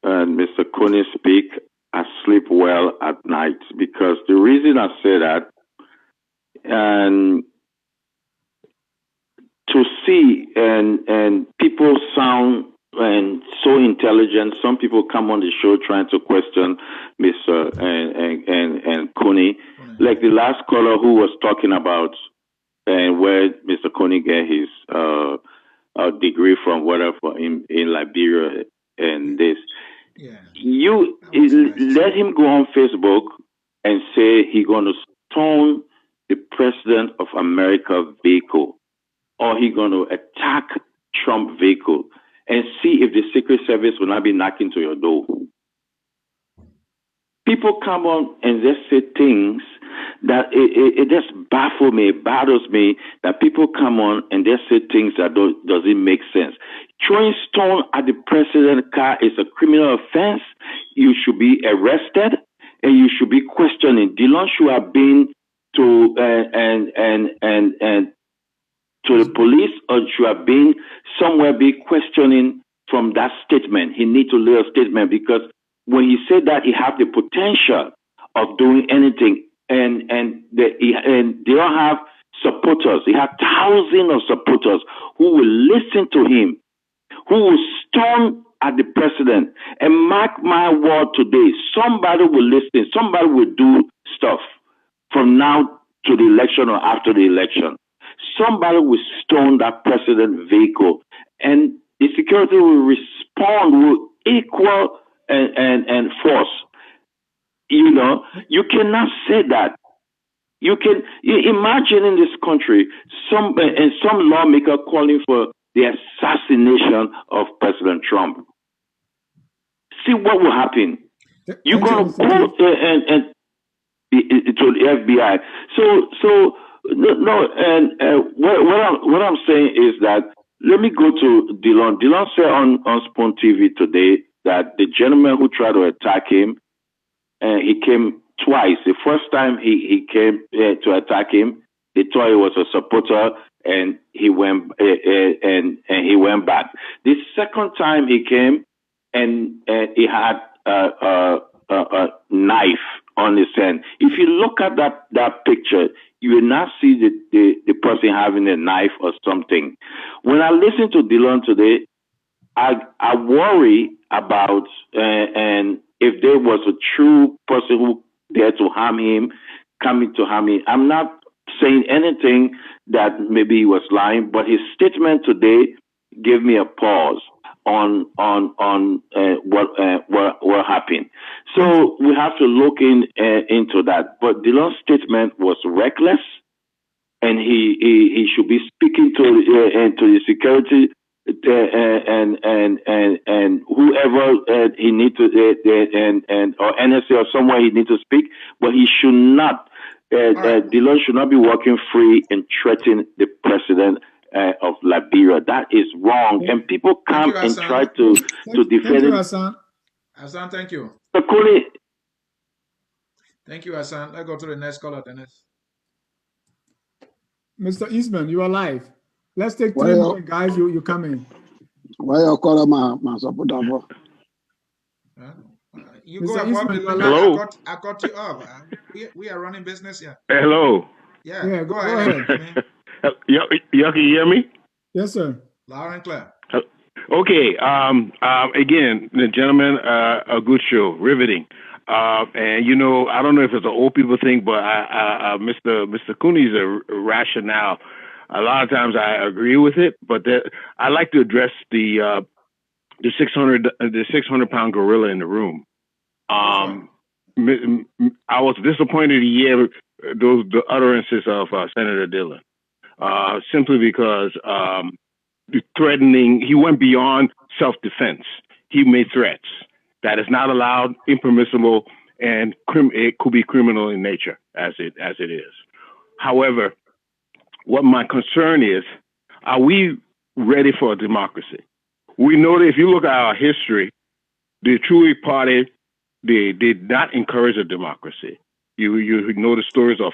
Mr. Kone speak, I sleep well at night, because the reason I say that, and to see and people sound and so intelligent. Some people come on the show trying to question Mr. and Kone, like the last caller who was talking about where Mr. Kone get his degree from, whatever, in Liberia and this. Yeah. You let him go on Facebook and say he's going to stone the president of America vehicle, or he's going to attack Trump vehicle, and see if the Secret Service will not be knocking to your door. People come on and just say things that it just baffles me, it bothers me that people come on and just say things that doesn't make sense. Throwing stone at the president's car is a criminal offense. You should be arrested and you should be questioning. Dillion should have been to to the police, or should have been somewhere be questioning from that statement. He need to lay a statement, because when he said that, he have the potential of doing anything, and they don't have supporters. He have thousands of supporters who will listen to him, who will storm at the president. And mark my word today, somebody will listen, somebody will do stuff from now to the election or after the election. Somebody will storm that president vehicle and the security will respond with equal and force. You know, you cannot say that. You imagine in this country some lawmaker calling for the assassination of President Trump. See what will happen. You're going to go and to the FBI. So no. And what I'm saying is that, let me go to Dillion. Dillion said on Spoon TV today that the gentleman who tried to attack him, he came twice. The first time he came to attack him, they thought he was a supporter, and he went and he went back. The second time he came, and he had a knife on his hand. If you look at that picture, you will not see the person having a knife or something. When I listen to Dillion today, I worry about and if there was a true person who dared to harm him, coming to harm him. I'm not saying anything that maybe he was lying, but his statement today gave me a pause on what happened. So we have to look into that. But Dillon's statement was reckless, and he should be speaking to the security and whoever he need to or NSA or somewhere he need to speak, but he should not. Dillion should not be walking free and threaten the president of Liberia. That is wrong, and people come and try to defend it. Hassan, thank you. Thank you, Hassan. Let's go to the next caller, Dennis. Mr. Eastman, you are live. Let's take 3 more guys. You come in. Why you call my supporter for? You go and walk. Hello. I cut you off. We are running business here. Hello. Yeah, go ahead. You can hear me? Yes, sir. Loud and clear. Okay. Again, the gentleman, a good show, riveting. And you know, I don't know if it's an old people thing, but Mr. Cooney's rationale. A lot of times I agree with it, but I like to address the 600-pound gorilla in the room. I was disappointed to hear the utterances of Senator Dillion, simply because threatening. He went beyond self-defense. He made threats that is not allowed, impermissible, and it could be criminal in nature, as it is. However, what my concern is, are we ready for a democracy? We know that if you look at our history, the Truly Party, they did not encourage a democracy. You know the stories of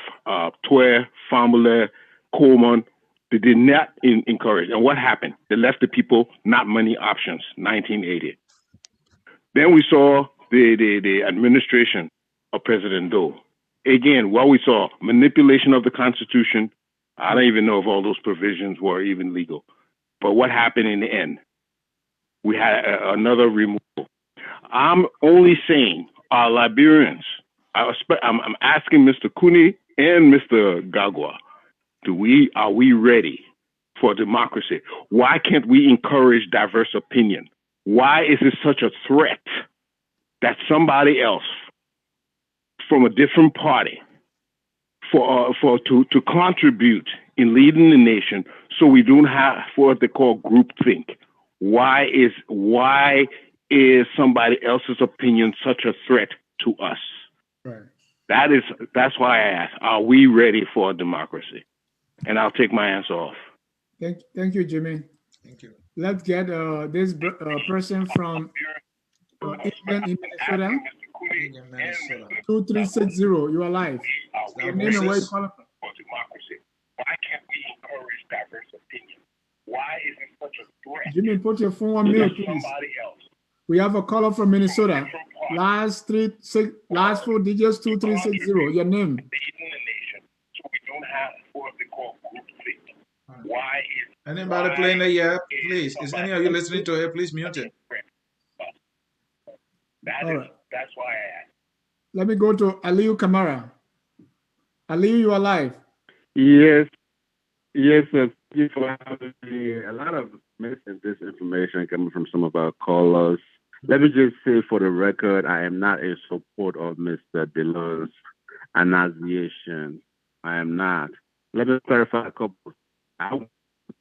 Twer, Famulé, Coleman. They did not encourage. And what happened? They left the people not many options, 1980. Then we saw the administration of President Doe. Again, what we saw, manipulation of the Constitution. I don't even know if all those provisions were even legal. But what happened in the end? We had another removal. I'm only saying our Liberians, I'm asking Mr. Cooney and Mr. Gagwa, are we ready for democracy? Why can't we encourage diverse opinion? Why is it such a threat that somebody else from a different party to contribute in leading the nation, so we don't have what they call groupthink? Why is somebody else's opinion such a threat to us? Right. That's why I ask: are we ready for a democracy? And I'll take my answer off. Thank you, Jimmy. Thank you. Let's get this person from England in Minnesota. 2360. You are live. Your name and where you calling from? Why can't we encourage diverse opinion? Why is it such a threat? Jimmy, put your phone on mute, please. We have a caller from Minnesota. Last 4 digits, 2360. Your name. Anybody playing the year, please? Is any of you listening to it? Please mute it. All right. That's why I asked. Let me go to Aliu Kamara. Aliu, you are live. Yes, sir. A lot of mis and disinformation coming from some of our callers. Let me just say for the record, I am not in support of Mr. Dillon's annunciation. I am not. Let me clarify a couple. I want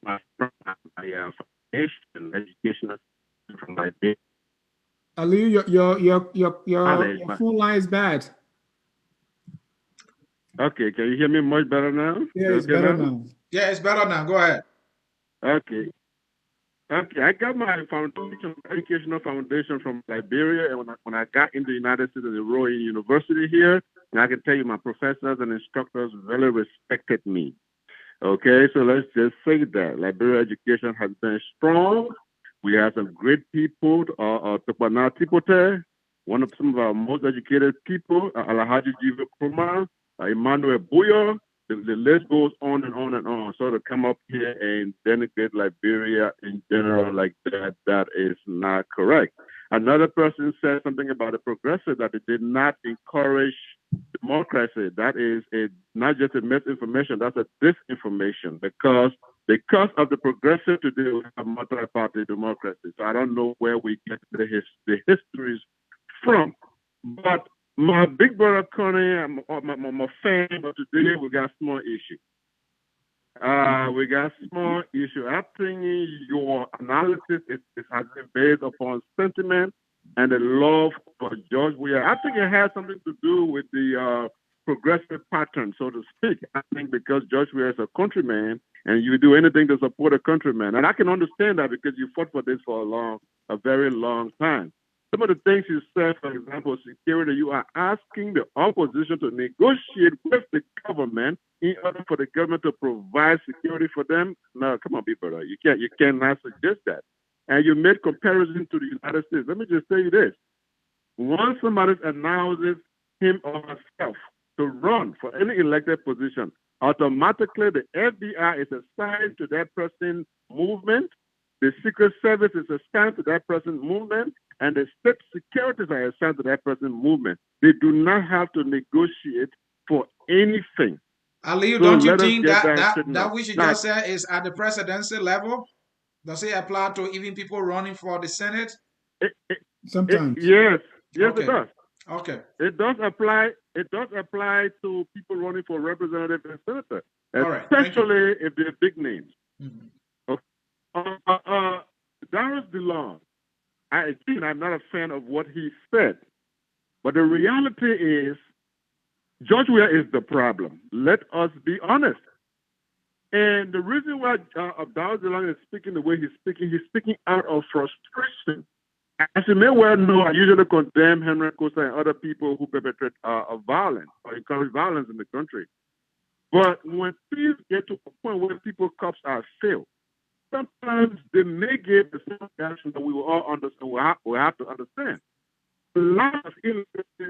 my foundation, educational from my day. Ali, your phone line is bad. Okay, can you hear me much better now? Yeah, it's better now. Yeah, it's better now. Go ahead. Okay. Okay, I got my educational foundation from Liberia, and when I got in the United States, I enrolled in university here, and I can tell you my professors and instructors really respected me. Okay, so let's just say that Liberia education has been strong. We have some great people, Topana Tipote, some of our most educated people, Alhaji Jiva Kumar, Emmanuel Buyo. The list goes on and on and on. So to come up here and denigrate Liberia in general like that is not correct. Another person said something about the progressive that it did not encourage democracy. That is not just a misinformation, that's a disinformation because of the progressive today we have multi-party democracy. So I don't know where we get the histories from. But my big brother Connie, I'm a fan, but today we got small issue. We got small issue. I think your analysis has been based upon sentiment and the love for George Weah. I think it has something to do with the progressive pattern, so to speak. I think because George Weah is a countryman and you do anything to support a countryman. And I can understand that because you fought for this for a very long time. Some of the things you said, for example, security, you are asking the opposition to negotiate with the government in order for the government to provide security for them. No, come on, people, you cannot suggest that. And you made comparison to the United States. Let me just tell you this. Once somebody announces him or herself to run for any elected position, automatically the FBI is assigned to that person's movement, the Secret Service is assigned to that person's movement, and the state securities are assigned to that person's movement. They do not have to negotiate for anything. Ali, so don't you think that which you just said is at the presidency level? Does it apply to even people running for the Senate? Sometimes. Yes, okay. It does. Okay. It does apply. It does apply to people running for representative and senator, especially if they're big names. Mm-hmm. Okay. Darius Dillion. I'm not a fan of what he said, but the reality is, George Weah is the problem. Let us be honest. And the reason why Darius Dillion is speaking the way he's speaking out of frustration. As you may well know, I usually condemn Henry Costa and other people who perpetrate violence or encourage violence in the country. But when things get to a point where people cops are failed, sometimes they may get the same action that we will all understand. We have to understand. A lot of illegal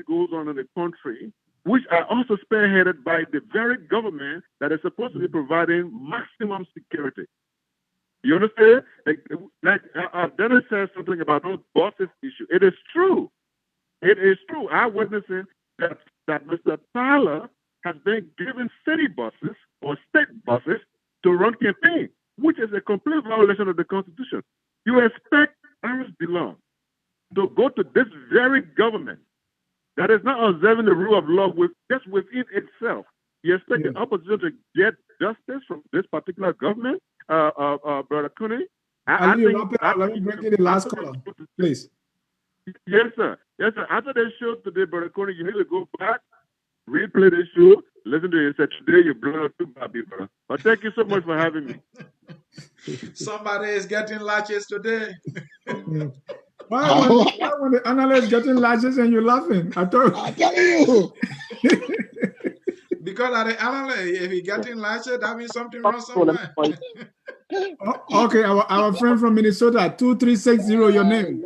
goes on in the country, which are also spearheaded by the very government that is supposed to be providing maximum security. You understand? Like Dennis said something about those buses issue. It is true. It is true. I'm witnessing that Mr. Tyler has been given city buses or state buses to run campaigns, which is a complete violation of the Constitution. You expect Darius Dillion to go to this very government that is not observing the rule of law just within itself. You expect the opposition to get justice from this particular government, Brother Cooney? Let me bring in the last caller, please. Yes, sir. Yes, sir. After the show today, Brother Cooney, you need to go back, replay the show, listen to it. Today you blow up too bad, brother. But thank you so much for having me. Somebody is getting latches today. Why when the analyst getting latches and you're laughing? I tell you. Because at the analyst, if he getting latches, that means something wrong somewhere. Okay, our friend from Minnesota, 2360, your name.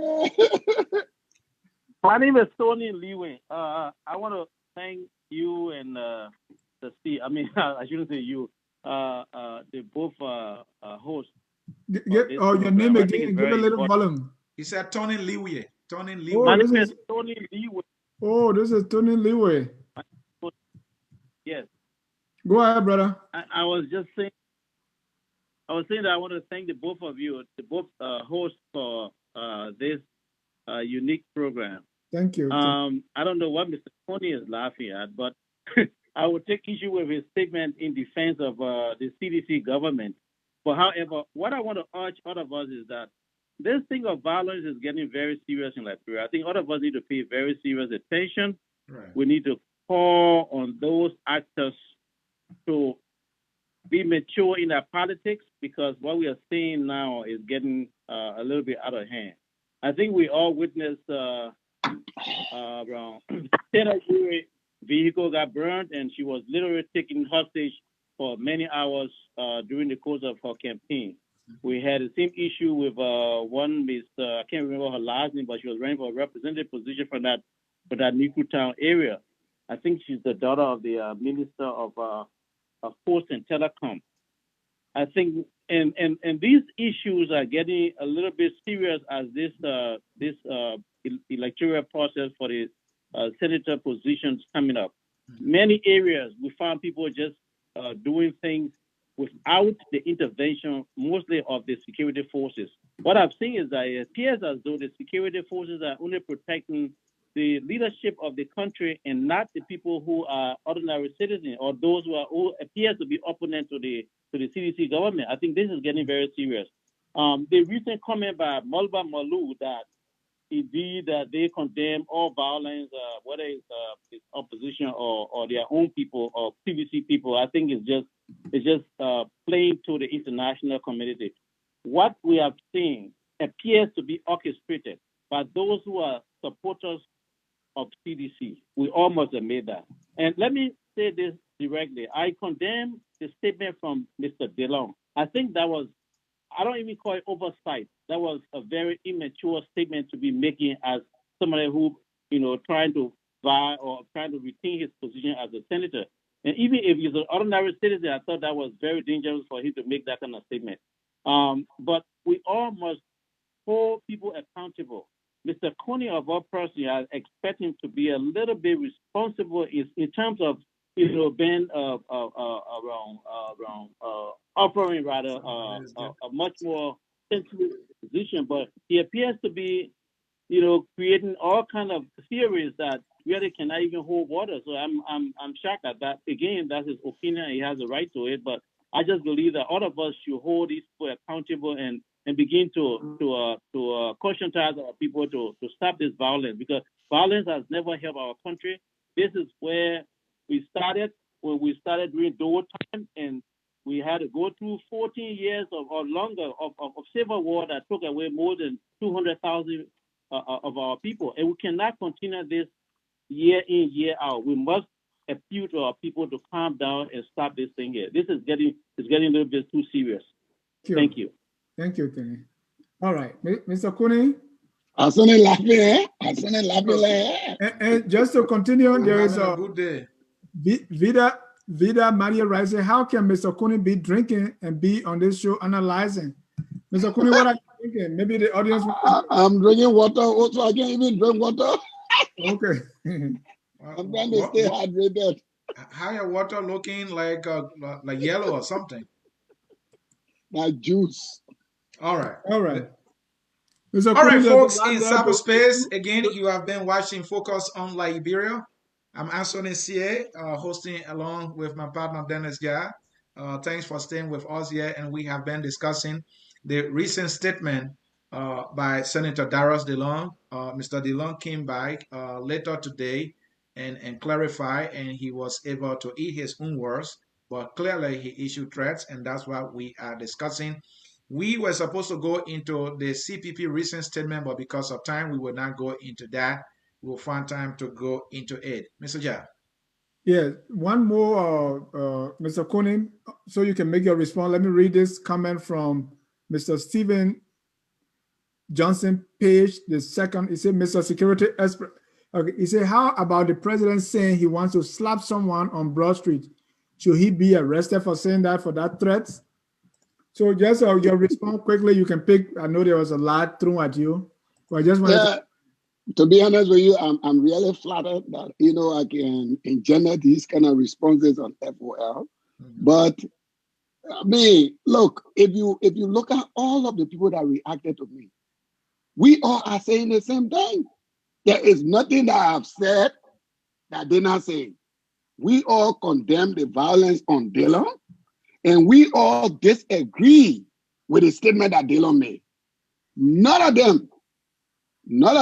My name is Tony Leeway. I want to thank you and I shouldn't say you. They both hosts. Your name again. Give a little volume. He said Tony Leeway. Tony Leeway. Oh, My name is Tony Leeway. Oh, this is Tony Leeway. Yes. Go ahead, brother. I was just saying. I was saying that I want to thank the both of you, the both hosts for this unique program. Thank you. I don't know what Mr. Coney is laughing at, but I would take issue with his statement in defense of the CDC government. But however, what I want to urge all of us is that this thing of violence is getting very serious in Liberia. I think all of us need to pay very serious attention. Right. We need to call on those actors to be mature in their politics, because what we are seeing now is getting a little bit out of hand. I think we all witnessed around Senator vehicle got burned, and she was literally taken hostage for many hours during the course of her campaign. We had the same issue with one Miss, I can't remember her last name, but she was running for a representative position for that Niku Town area. I think she's the daughter of the Minister of Post and Telecom. I think, and these issues are getting a little bit serious as this electoral process for the senator positions coming up. Many areas we found people just doing things without the intervention, mostly of the security forces. What I've seen is that it appears as though the security forces are only protecting the leadership of the country and not the people who are ordinary citizens or those who appear to be opponent to the CDC government. I think this is getting very serious. The recent comment by Mulba Malu that indeed they condemn all violence, whether it's opposition or their own people or CDC people, I think it's just playing to the international community. What we have seen appears to be orchestrated by those who are supporters of CDC. We almost admit that. And let me say this directly. I condemn the statement from Mr. Dillion. I think that was, I don't even call it oversight. That was a very immature statement to be making as somebody who, trying to vie or trying to retain his position as a senator. And even if he's an ordinary citizen, I thought that was very dangerous for him to make that kind of statement. But we all must hold people accountable. Mr. Coney, of all persons, I expect him to be a little bit responsible in terms of, being offering rather a much more sensitive position. But he appears to be, creating all kind of theories that really cannot even hold water. So I'm shocked at that. Again, that's his opinion. He has a right to it. But I just believe that all of us should hold these people accountable and begin to conscientize our people to stop this violence, because violence has never helped our country. This is where we started, when we started during Dole time, and we had to go through 14 years or longer of civil war that took away more than 200,000 of our people. And we cannot continue this year in, year out. We must appeal to our people to calm down and stop this thing here. This is getting a little bit too serious. Thank you. Thank you, Kenny. All right, Mr. Coney. And just to continue, there is a good day. Vida Maria Rice. How can Mr. Coney be drinking and be on this show analyzing? Mr. Coney, what are you drinking? Maybe the audience. I'm drinking water. Also, I can't even drink water. Okay. I'm trying to stay hydrated. How your water looking like yellow or something? My juice. All right. All right. All right, folks, in cyberspace, again, you have been watching Focus on Liberia. I'm Anthony C.A., hosting along with my partner, Dennis Guy. Thanks for staying with us here, and we have been discussing the recent statement by Senator Darius Dillion. Mr. Dillion came back later today and clarified, and he was able to eat his own words, but clearly he issued threats, and that's what we are discussing. We were supposed to go into the CPP recent statement, but because of time, we will not go into that. We'll find time to go into it. Mr. Jha. Yeah, one more, Mr. Coney, so you can make your response. Let me read this comment from Mr. Stephen Johnson Page, the second. He said, Mr. Security Expert. Okay, he said, how about the president saying he wants to slap someone on Broad Street? Should he be arrested for saying that, for that threat? So just your response quickly, you can pick. I know there was a lot thrown at you, but I just wanted to be honest with you, I'm really flattered that, I can engender these kind of responses on FOL. But I mean, look, if you look at all of the people that reacted to me, we all are saying the same thing. There is nothing that I have said that they're not saying. We all condemn the violence on Dillion, and we all disagree with the statement that Dillion made. None of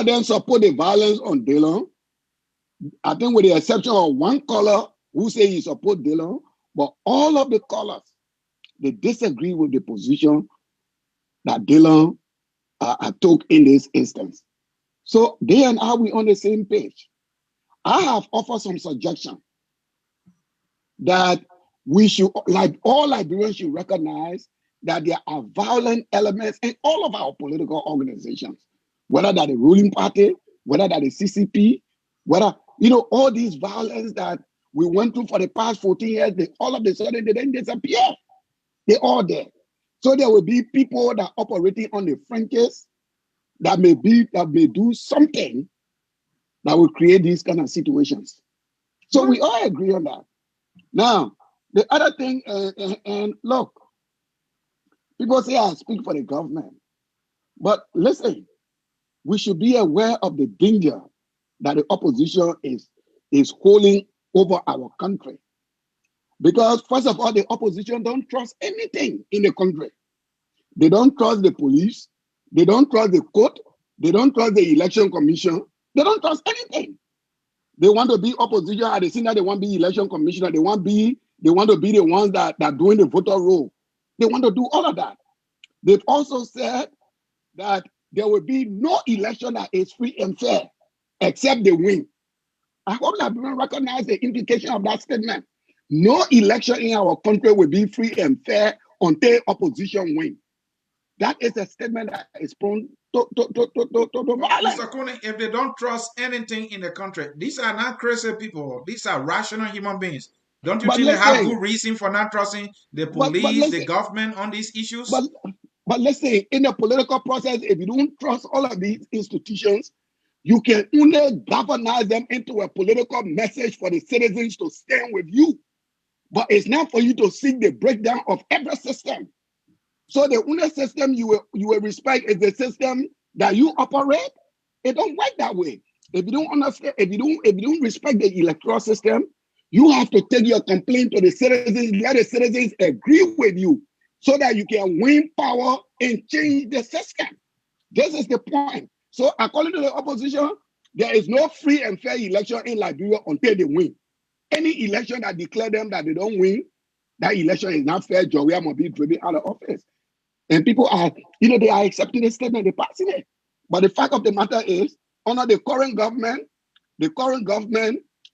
them support the violence on Dillion. I think with the exception of one caller who say he support Dillion, but all of the callers, they disagree with the position that Dillion took in this instance. So they and I, we on the same page. I have offered some suggestions that we should, like all Liberians should recognize that there are violent elements in all of our political organizations, whether that the ruling party, whether that the CCP, whether, all these violence that we went through for the past 14 years, all of a sudden they didn't disappear. They're all there. So there will be people that are operating on the fringes that may do something that will create these kind of situations. So we all agree on that. Now, the other thing, and look, people say I speak for the government, but listen, we should be aware of the danger that the opposition is holding over our country. Because first of all, the opposition don't trust anything in the country. They don't trust the police. They don't trust the court. They don't trust the election commission. They don't trust anything. They want to be opposition. At the same time, they want to be election commissioner. They want to be the ones that are doing the voter roll. They want to do all of that. They've also said that there will be no election that is free and fair except they win. I hope that people recognize the implication of that statement. No election in our country will be free and fair until opposition win. That is a statement that is prone to violence. Mr. Kone, if they don't trust anything in the country, these are not crazy people. These are rational human beings. Don't you think they have good reason for not trusting the police, the government on these issues? But let's say in the political process, if you don't trust all of these institutions, you can only galvanize them into a political message for the citizens to stand with you. But it's not for you to seek the breakdown of every system. So the only system you will respect is the system that you operate. It don't work that way. If you don't understand, if you don't respect the electoral system, you have to take your complaint to the citizens, let the citizens agree with you so that you can win power and change the system. This is the point. So according to the opposition, there is no free and fair election in Liberia until they win. Any election that declare them that they don't win, that election is not fair, Joey must be driven out of office. And people are, they are accepting the statement, they're passing it. But the fact of the matter is, under the current government,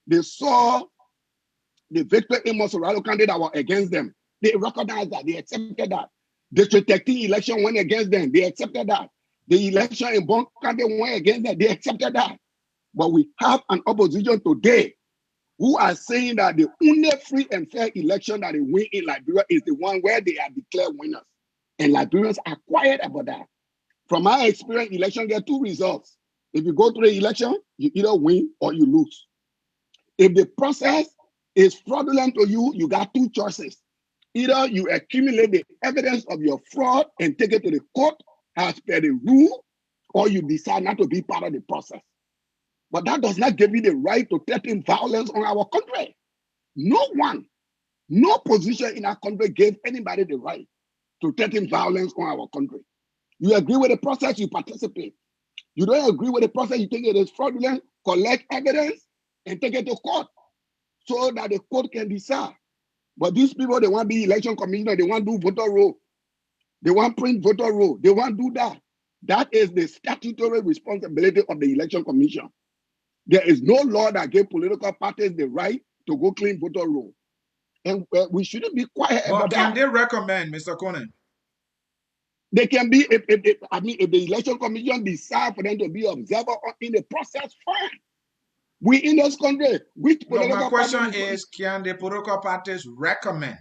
they saw the Victor Amos Orado candidate that were against them. They recognized that, they accepted that. The 2013 election went against them, they accepted that. The election in Bon candidate went against them, they accepted that. But we have an opposition today who are saying that the only free and fair election that they win in Liberia is the one where they are declared winners. And Liberians are quiet about that. From my experience, election get two results. If you go to the election, you either win or you lose. If the process is fraudulent to you, you got two choices. Either you accumulate the evidence of your fraud and take it to the court as per the rule, or you decide not to be part of the process. But that does not give you the right to threaten violence on our country. No one, no position in our country gave anybody the right to threaten violence on our country. You agree with the process, you participate. You don't agree with the process, you think it is fraudulent, collect evidence, and take it to court so that the court can decide. But these people, they want to be election commissioner, they want to do voter roll. They want print voter roll. They want to do that. That is the statutory responsibility of the election commission. There is no law that gave political parties the right to go clean voter roll. And we shouldn't be quiet about that. Can they recommend, Mr. Conan? They can be, if the election commission decide for them to be observer in the process, fine. We in this country, which political my question is, can the political parties recommend?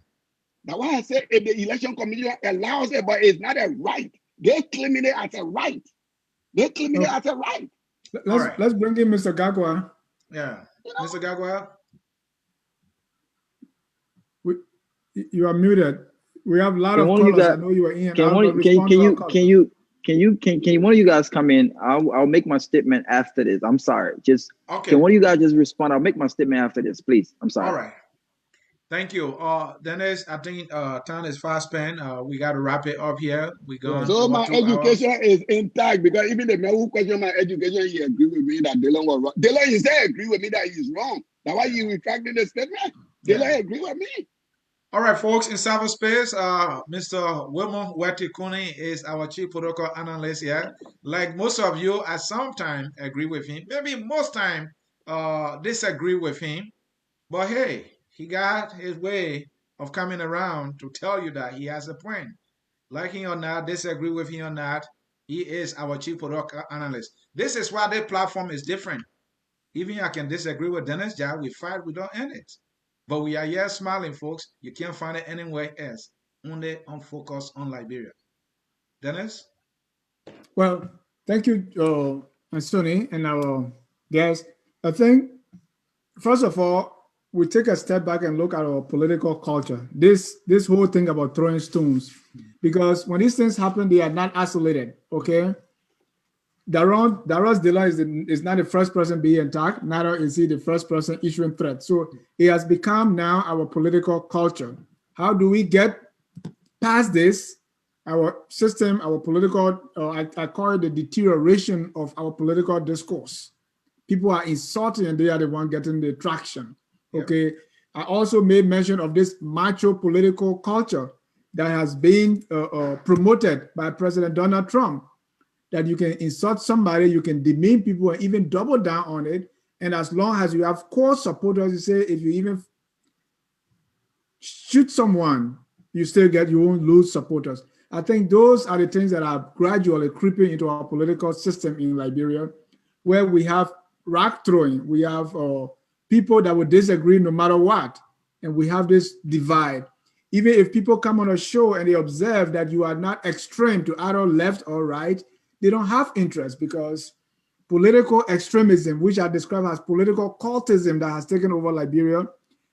That's why I say if the election commission allows it, but it's not a right. They're claiming it as a right. They're claiming it as a right. Let's bring in Mr. Gagwa. Yeah, Mr. Gagwa. You are muted. We have a lot Can of one of you callers. I guys know you are in and can out, one but respond to our caller. can one of you guys come in? I'll make my statement after this. I'm sorry. Just Okay. can one of you guys just respond? I'll make my statement after this, please. I'm sorry. All right. Thank you. Dennis, I think time is fast spent. We got to wrap it up here. We're going So over my 2 hours. education is intact because even the man who questioned my education, he agreed with me that Dillion was wrong. Dillion, you say agree with me that he's wrong. That's why you retracted the statement. Dillion agree with me. All right, folks, in cyberspace, Mr. Wilmo Wetikuni is our chief protocol analyst here. Like most of you, at some time agree with him. Maybe most time disagree with him. But hey, he got his way of coming around to tell you that he has a point. Like him or not, disagree with him or not, he is our chief protocol analyst. This is why the platform is different. Even I can disagree with Dennis Jai, we fight, we don't end it. But we are here smiling, folks. You can't find it anywhere else. Only on Focus on Liberia. Dennis? Well, thank you, Anthony, and our guests. I think, first of all, we take a step back and look at our political culture. This whole thing about throwing stones, because when these things happen, they are not isolated. Okay, Darius Dillion is not the first person being attacked. Neither is he the first person issuing threats. So it has become now our political culture. How do we get past this? Our system, our political, I call it the deterioration of our political discourse. People are insulting and they are the one getting the traction. Okay. Yep. I also made mention of this macho political culture that has been promoted by President Donald Trump, that you can insult somebody, you can demean people and even double down on it. And as long as you have core supporters, you say if you even shoot someone, you won't lose supporters. I think those are the things that are gradually creeping into our political system in Liberia, where we have rock throwing, we have people that will disagree no matter what, and we have this divide. Even if people come on a show and they observe that you are not extreme to either left or right, they don't have interest, because political extremism, which I describe as political cultism that has taken over Liberia,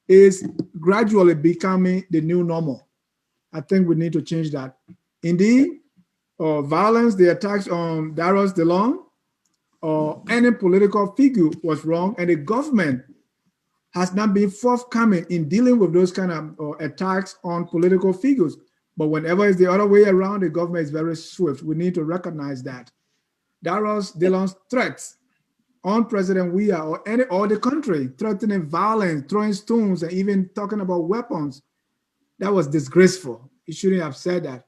is gradually becoming the new normal. I think we need to change that. Indeed, violence, the attacks on Darius Dillion, or any political figure was wrong, and the government has not been forthcoming in dealing with those kind of attacks on political figures. But whenever it's the other way around, the government is very swift. We need to recognize that. Darius Dillion's threats on President Weah or the country, threatening violence, throwing stones, and even talking about weapons, that was disgraceful. He shouldn't have said that.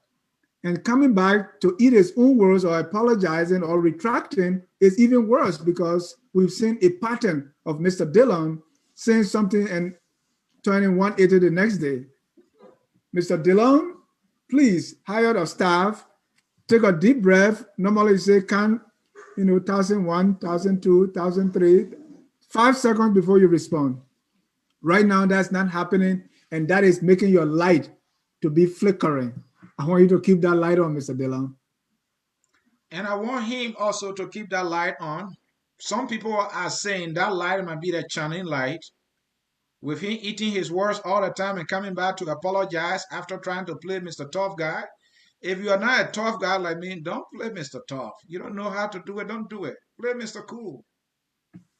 And coming back to eat his own words or apologizing or retracting is even worse, because we've seen a pattern of Mr. Dillion saying something and turning 180 the next day. Mr. Dillion, please hire a staff, take a deep breath. Normally you say count, 1,001, 1,002, 1,003, 5 seconds before you respond. Right now, that's not happening, and that is making your light to be flickering. I want you to keep that light on, Mr. Dillion. And I want him also to keep that light on. Some people are saying that light might be the Channing light. With him eating his words all the time and coming back to apologize after trying to play Mr. Tough Guy. If you are not a tough guy like me, don't play Mr. Tough. You don't know how to do it, don't do it. Play Mr. Cool.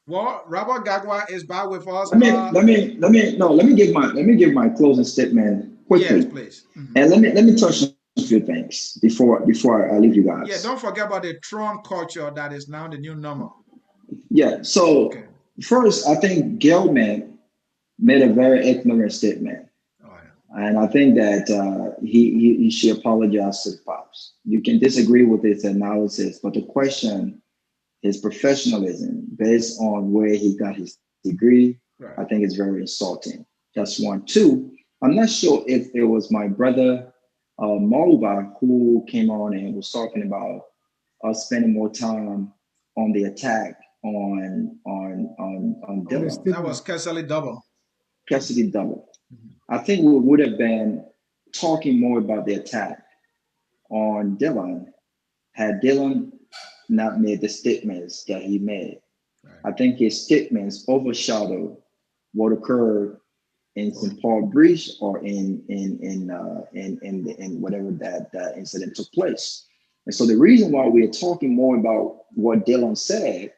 Well, Robert Gagwa is back with us. Let me give my closing statement quickly. Yes, please. Mm-hmm. And let me touch on a few things before I leave you guys. Yeah, don't forget about the Trump culture that is now the new normal. Yeah. So first, I think Gelman made a very ignorant statement. And I think that he should apologize to the Pops. You can disagree with his analysis, but the question, his professionalism based on where he got his degree, I think is very insulting. That's one. Two, I'm not sure if it was my brother Maluba who came on and was talking about us spending more time on the attack on Dillion. That was Cassidy Double. Cassidy Double. I think we would have been talking more about the attack on Dillion had Dillion not made the statements that he made. I think his statements overshadowed what occurred in St. Paul Breach or in whatever that incident took place. And so the reason why we are talking more about what Dillion said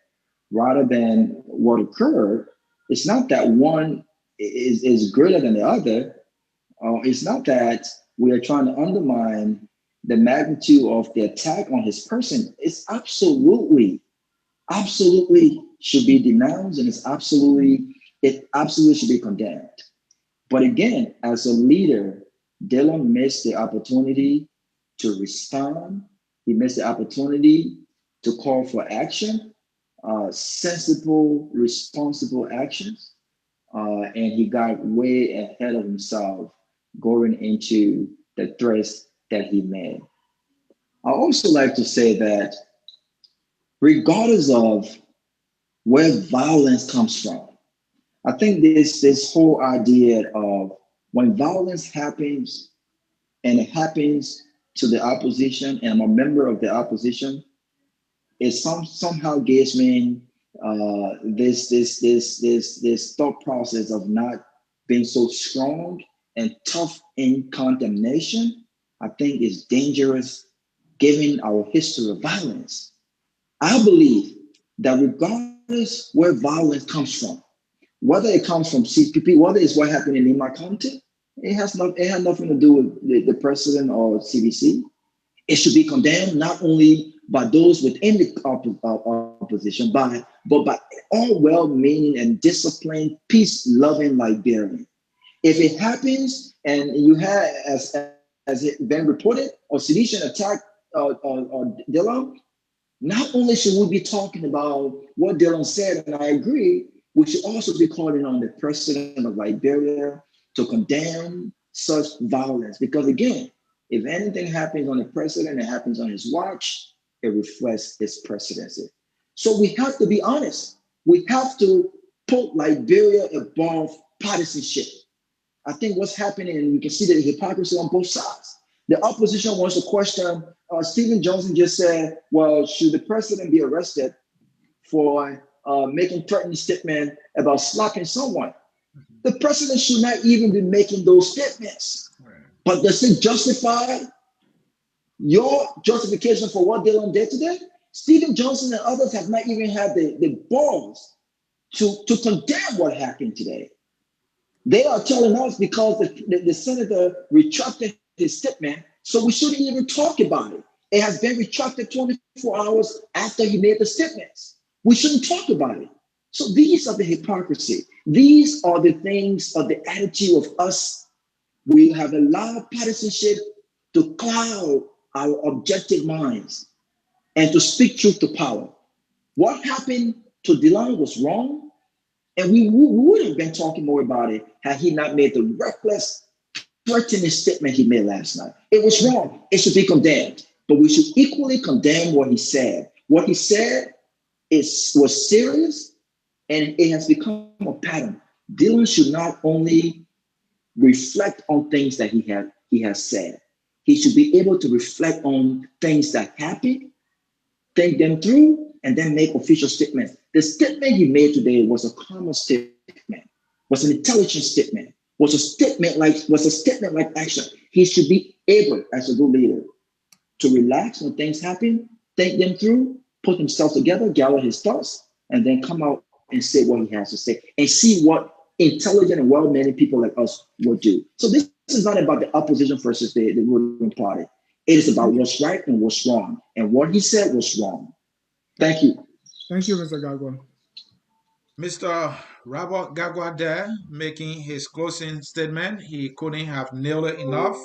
rather than what occurred, it's not that one is greater than the other. It's not that we are trying to undermine the magnitude of the attack on his person. It's absolutely should be denounced, and it absolutely should be condemned. But again, as a leader, Dillion missed the opportunity to respond. He missed the opportunity to call for action, sensible, responsible actions. And he got way ahead of himself going into the threats that he made. I also like to say that regardless of where violence comes from, I think this whole idea of when violence happens and it happens to the opposition, and I'm a member of the opposition, it somehow gives me this thought process of not being so strong and tough in condemnation. I think is dangerous given our history of violence. I believe that regardless where violence comes from, whether it comes from CPP, whether it's what happened in Lima County, it had nothing to do with the president or CBC. It should be condemned not only by those within the opposition, but by all well-meaning and disciplined, peace-loving Liberians. If it happens and you have, as it been reported, or sedition attack Dillion, not only should we be talking about what Dillion said, and I agree, we should also be calling on the president of Liberia to condemn such violence. Because again, if anything happens on the president, it happens on his watch, it reflects his presidency. So we have to be honest. We have to put Liberia above partisanship. I think what's happening, and you can see the hypocrisy on both sides. The opposition wants to question, Stephen Johnson just said, well, should the president be arrested for making threatening statement about slapping someone? The president should not even be making those statements. But does it justify your justification for what Dillion did today? Stephen Johnson and others have not even had the balls to condemn what happened today. They are telling us because the senator retracted his statement, so we shouldn't even talk about it. It has been retracted 24 hours after he made the statements. We shouldn't talk about it. So these are the hypocrisy. These are the things of the attitude of us. We have allowed partisanship to cloud our objective minds and to speak truth to power. What happened to Dillion was wrong, and we would have been talking more about it had he not made the reckless, threatening statement he made last night. It was wrong. It should be condemned, but we should equally condemn what he said. What he said was serious, and it has become a pattern. Dillion should not only reflect on things that he has said. He should be able to reflect on things that happened, think them through, and then make official statements. The statement he made today was a common statement, was an intelligent statement, was a statement like action. He should be able, as a good leader, to relax when things happen, think them through, put himself together, gather his thoughts, and then come out and say what he has to say, and see what intelligent and well-meaning people like us will do. So this is not about the opposition versus the ruling party. It is about what's right and what's wrong. And what he said was wrong. Thank you. Thank you, Mr. Gagwa. Mr. Robert Gagwa there making his closing statement. He couldn't have nailed it enough.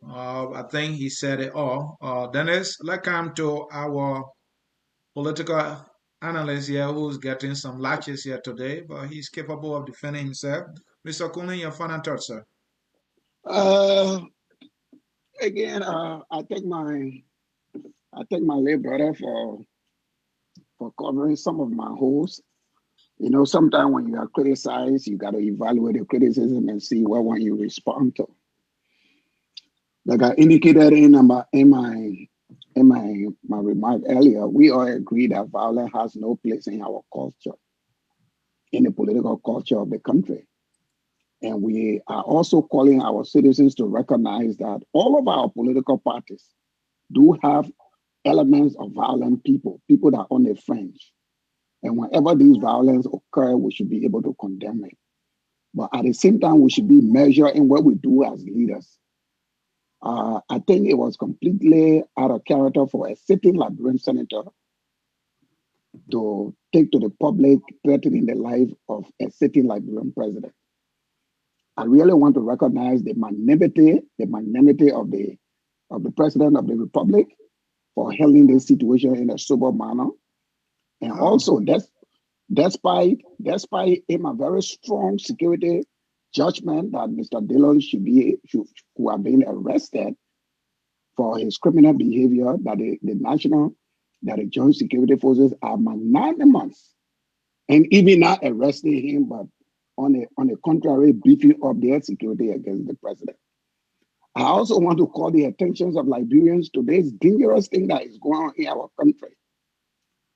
I think he said it all. Dennis, let's come to our political analyst here who's getting some latches here today, but he's capable of defending himself. Mr. Cooney, your final thoughts, sir. Again, I thank my late brother for covering some of my holes. You know, sometimes when you are criticized, you got to evaluate the criticism and see what one you respond to. Like I indicated in my remark earlier, we all agree that violence has no place in our culture, in the political culture of the country. And we are also calling our citizens to recognize that all of our political parties do have elements of violent people, people that are on the fringe. And whenever these violence occur, we should be able to condemn it. But at the same time, we should be measured in what we do as leaders. I think it was completely out of character for a sitting Liberian senator to take to the public threatening the life of a sitting Liberian president. I really want to recognize the magnanimity of the president of the republic for handling this situation in a sober manner. And also, despite him a very strong security judgment that Mr. Dillion who have been arrested for his criminal behavior, that the joint security forces are magnanimous and even not arresting him, but on the contrary, beefing up their security against the president. I also want to call the attention of Liberians to this dangerous thing that is going on in our country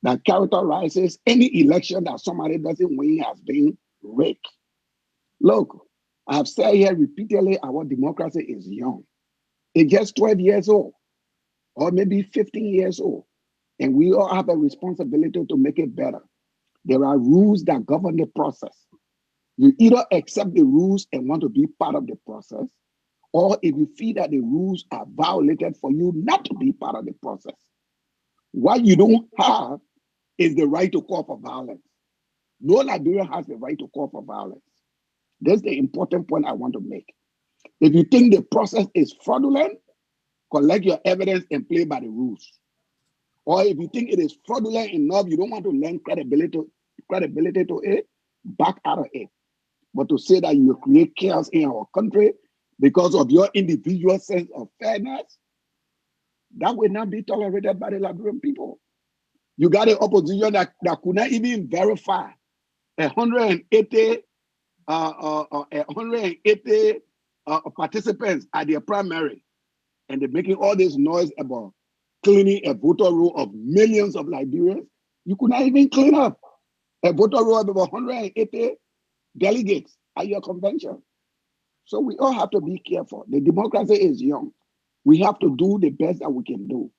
that characterizes any election that somebody doesn't win as being rigged. Look, I've said here repeatedly, our democracy is young. It's just 12 years old, or maybe 15 years old. And we all have a responsibility to make it better. There are rules that govern the process. You either accept the rules and want to be part of the process, or if you feel that the rules are violated, for you not to be part of the process. What you don't have is the right to call for violence. No Liberian has the right to call for violence. That's the important point I want to make. If you think the process is fraudulent, collect your evidence and play by the rules. Or if you think it is fraudulent enough, you don't want to lend credibility to it, back out of it. But to say that you will create chaos in our country because of your individual sense of fairness, that will not be tolerated by the Liberian people. You got an opposition that could not even verify 180 participants at their primary, and they're making all this noise about cleaning a voter roll of millions of Liberians. You could not even clean up a voter roll of about 180 delegates at your convention. So we all have to be careful. The democracy is young. We have to do the best that we can do.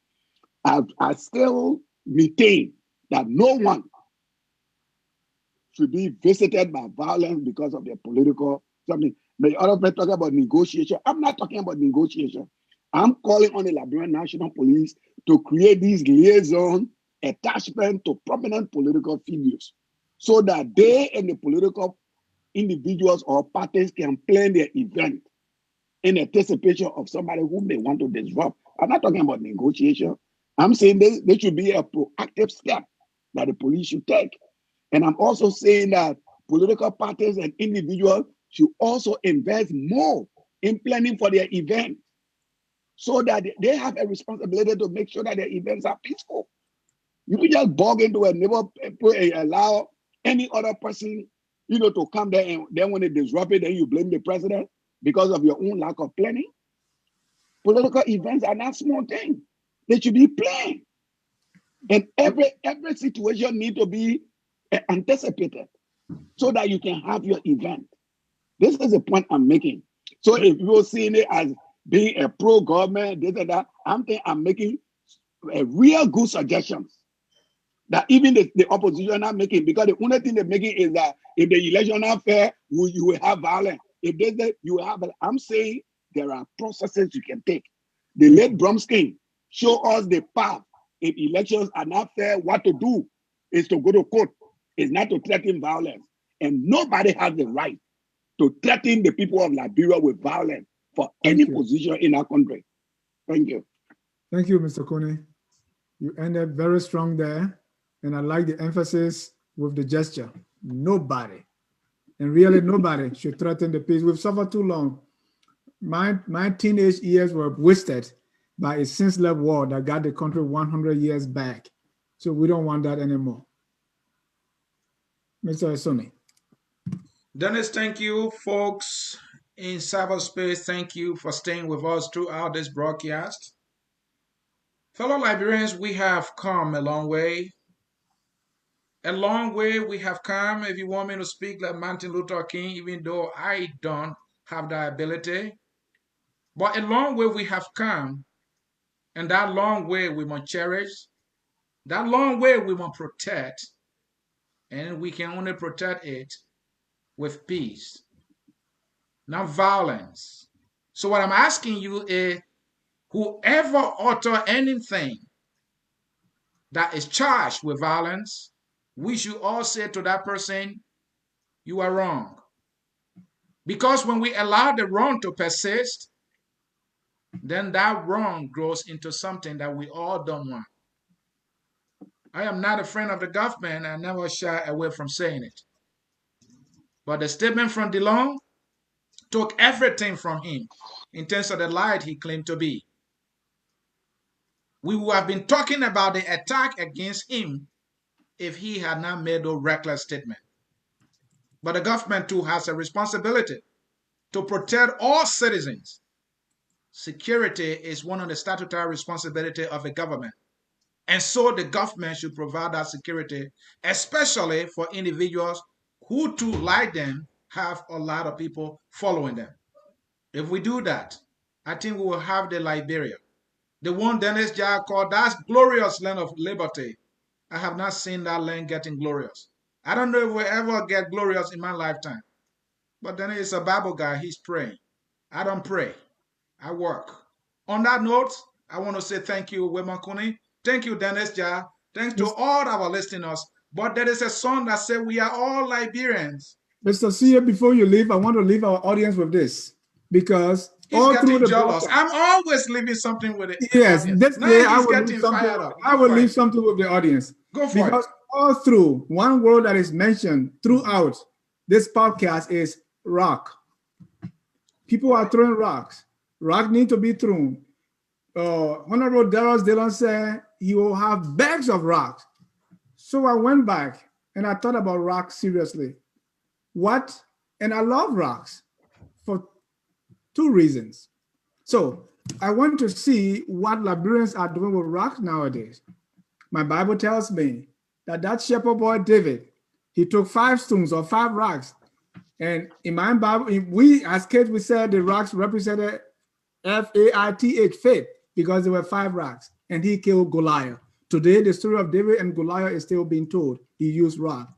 I still maintain that no one should be visited by violence because of their political something. The other people talking about negotiation. I'm not talking about negotiation. I'm calling on the Liberian National Police to create these liaison attachment to prominent political figures so that they and the political individuals or parties can plan their event in anticipation of somebody who may want to disrupt. I'm not talking about negotiation. I'm saying there should be a proactive step that the police should take. And I'm also saying that political parties and individuals should also invest more in planning for their event so that they have a responsibility to make sure that their events are peaceful. You don't just bog into a neighborhood and allow any other person, to come there, and then when they disrupt it, then you blame the president because of your own lack of planning. Political events are not small things. They should be planned. And every situation needs to be anticipated so that you can have your event. This is the point I'm making. So if you're seeing it as being a pro-government, this and that, I'm making a real good suggestions that even the opposition are making, because the only thing they're making is that if the election are fair, you will have violence. If they say you will have, I'm saying there are processes you can take. The late Bromskin show us the path. If elections are not fair, what to do is to go to court. It's not to threaten violence. And nobody has the right to threaten the people of Liberia with violence for any position in our country. Thank you. Thank you, Mr. Coney. You ended very strong there. And I like the emphasis with the gesture. Nobody, and really nobody, should threaten the peace. We've suffered too long. My teenage years were wasted by a senseless war that got the country 100 years back. So we don't want that anymore. Mr. Sonny. Dennis, thank you. Folks in cyberspace, thank you for staying with us throughout this broadcast. Fellow Liberians, we have come a long way. A long way we have come. If you want me to speak like Martin Luther King, even though I don't have that ability, but a long way we have come, and that long way we must cherish, that long way we must protect, and we can only protect it with peace, not violence. So what I'm asking you is, whoever utter anything that is charged with violence, we should all say to that person, you are wrong. Because when we allow the wrong to persist, then that wrong grows into something that we all don't want. I am not a friend of the government. I never shy away from saying it. But the statement from Dillion took everything from him in terms of the light he claimed to be. We would have been talking about the attack against him if he had not made a reckless statement. But the government too has a responsibility to protect all citizens. Security is one of the statutory responsibilities of a government. And so the government should provide that security, especially for individuals who too, like them, have a lot of people following them. If we do that, I think we will have the Liberia. The one Dennis Jar called that glorious land of liberty. I have not seen that land getting glorious. I don't know if we'll ever get glorious in my lifetime. But then he's a Bible guy. He's praying. I don't pray. I work. On that note, I want to say thank you, Wema Kuni. Thank you, Dennis Jar. Thanks to all our listeners. But there is a song that says we are all Liberians. Mr. Sia, before you leave, I want to leave our audience with this, because He's all through getting the jealous. broadcast, I'm always leaving something with it. yes, this Now day he's I will getting leave something. fired up. I will leave something with the audience. Go for because it. all through, one word that is mentioned throughout this podcast is rock. People are throwing rocks. Rock need to be thrown. Honorable Darius Dillion said he will have bags of rocks. So I went back and I thought about rocks seriously. What? And I love rocks for two reasons. So I want to see what Liberians are doing with rocks nowadays. My Bible tells me that shepherd boy David, he took 5 stones or 5 rocks. And in my Bible, we as kids, we said the rocks represented F-A-I-T-H, faith, because there were 5 rocks. And he killed Goliath. Today, the story of David and Goliath is still being told. He used rock.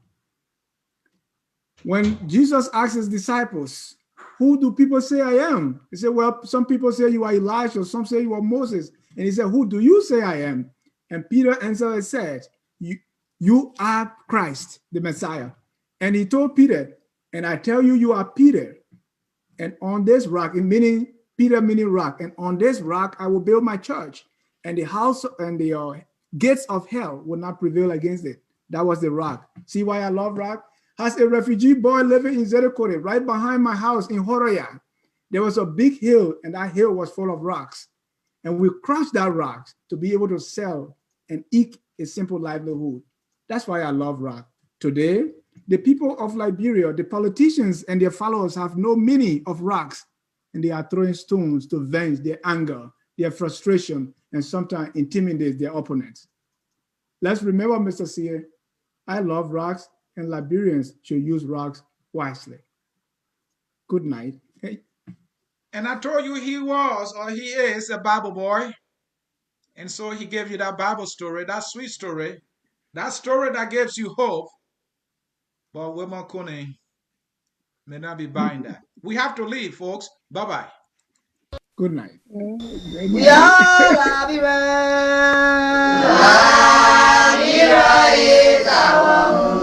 When Jesus asked his disciples, who do people say I am? He said, well, some people say you are Elijah, some say you are Moses. And he said, who do you say I am? And Peter answered and said, you are Christ, the Messiah. And he told Peter, and I tell you, you are Peter. And on this rock, meaning Peter meaning rock, and on this rock I will build my church, and the house and the gates of hell will not prevail against it. That was the rock. See why I love rock? As a refugee boy living in Zerikore, right behind my house in Horoya, there was a big hill, and that hill was full of rocks. And we crushed that rock to be able to sell and eke a simple livelihood. That's why I love rock. Today, the people of Liberia, the politicians and their followers have no meaning of rocks, and they are throwing stones to vent their anger, their frustration, and sometimes intimidate their opponents. Let's remember, Mr. C.A., I love rocks, and Liberians should use rocks wisely. Good night. Hey. And I told you he was, or he is, a Bible boy. And so he gave you that Bible story, that sweet story, that story that gives you hope. But Wema Kuni may not be buying that. We have to leave, folks. Bye-bye. Good night. We are Liberia. Liberia is our home.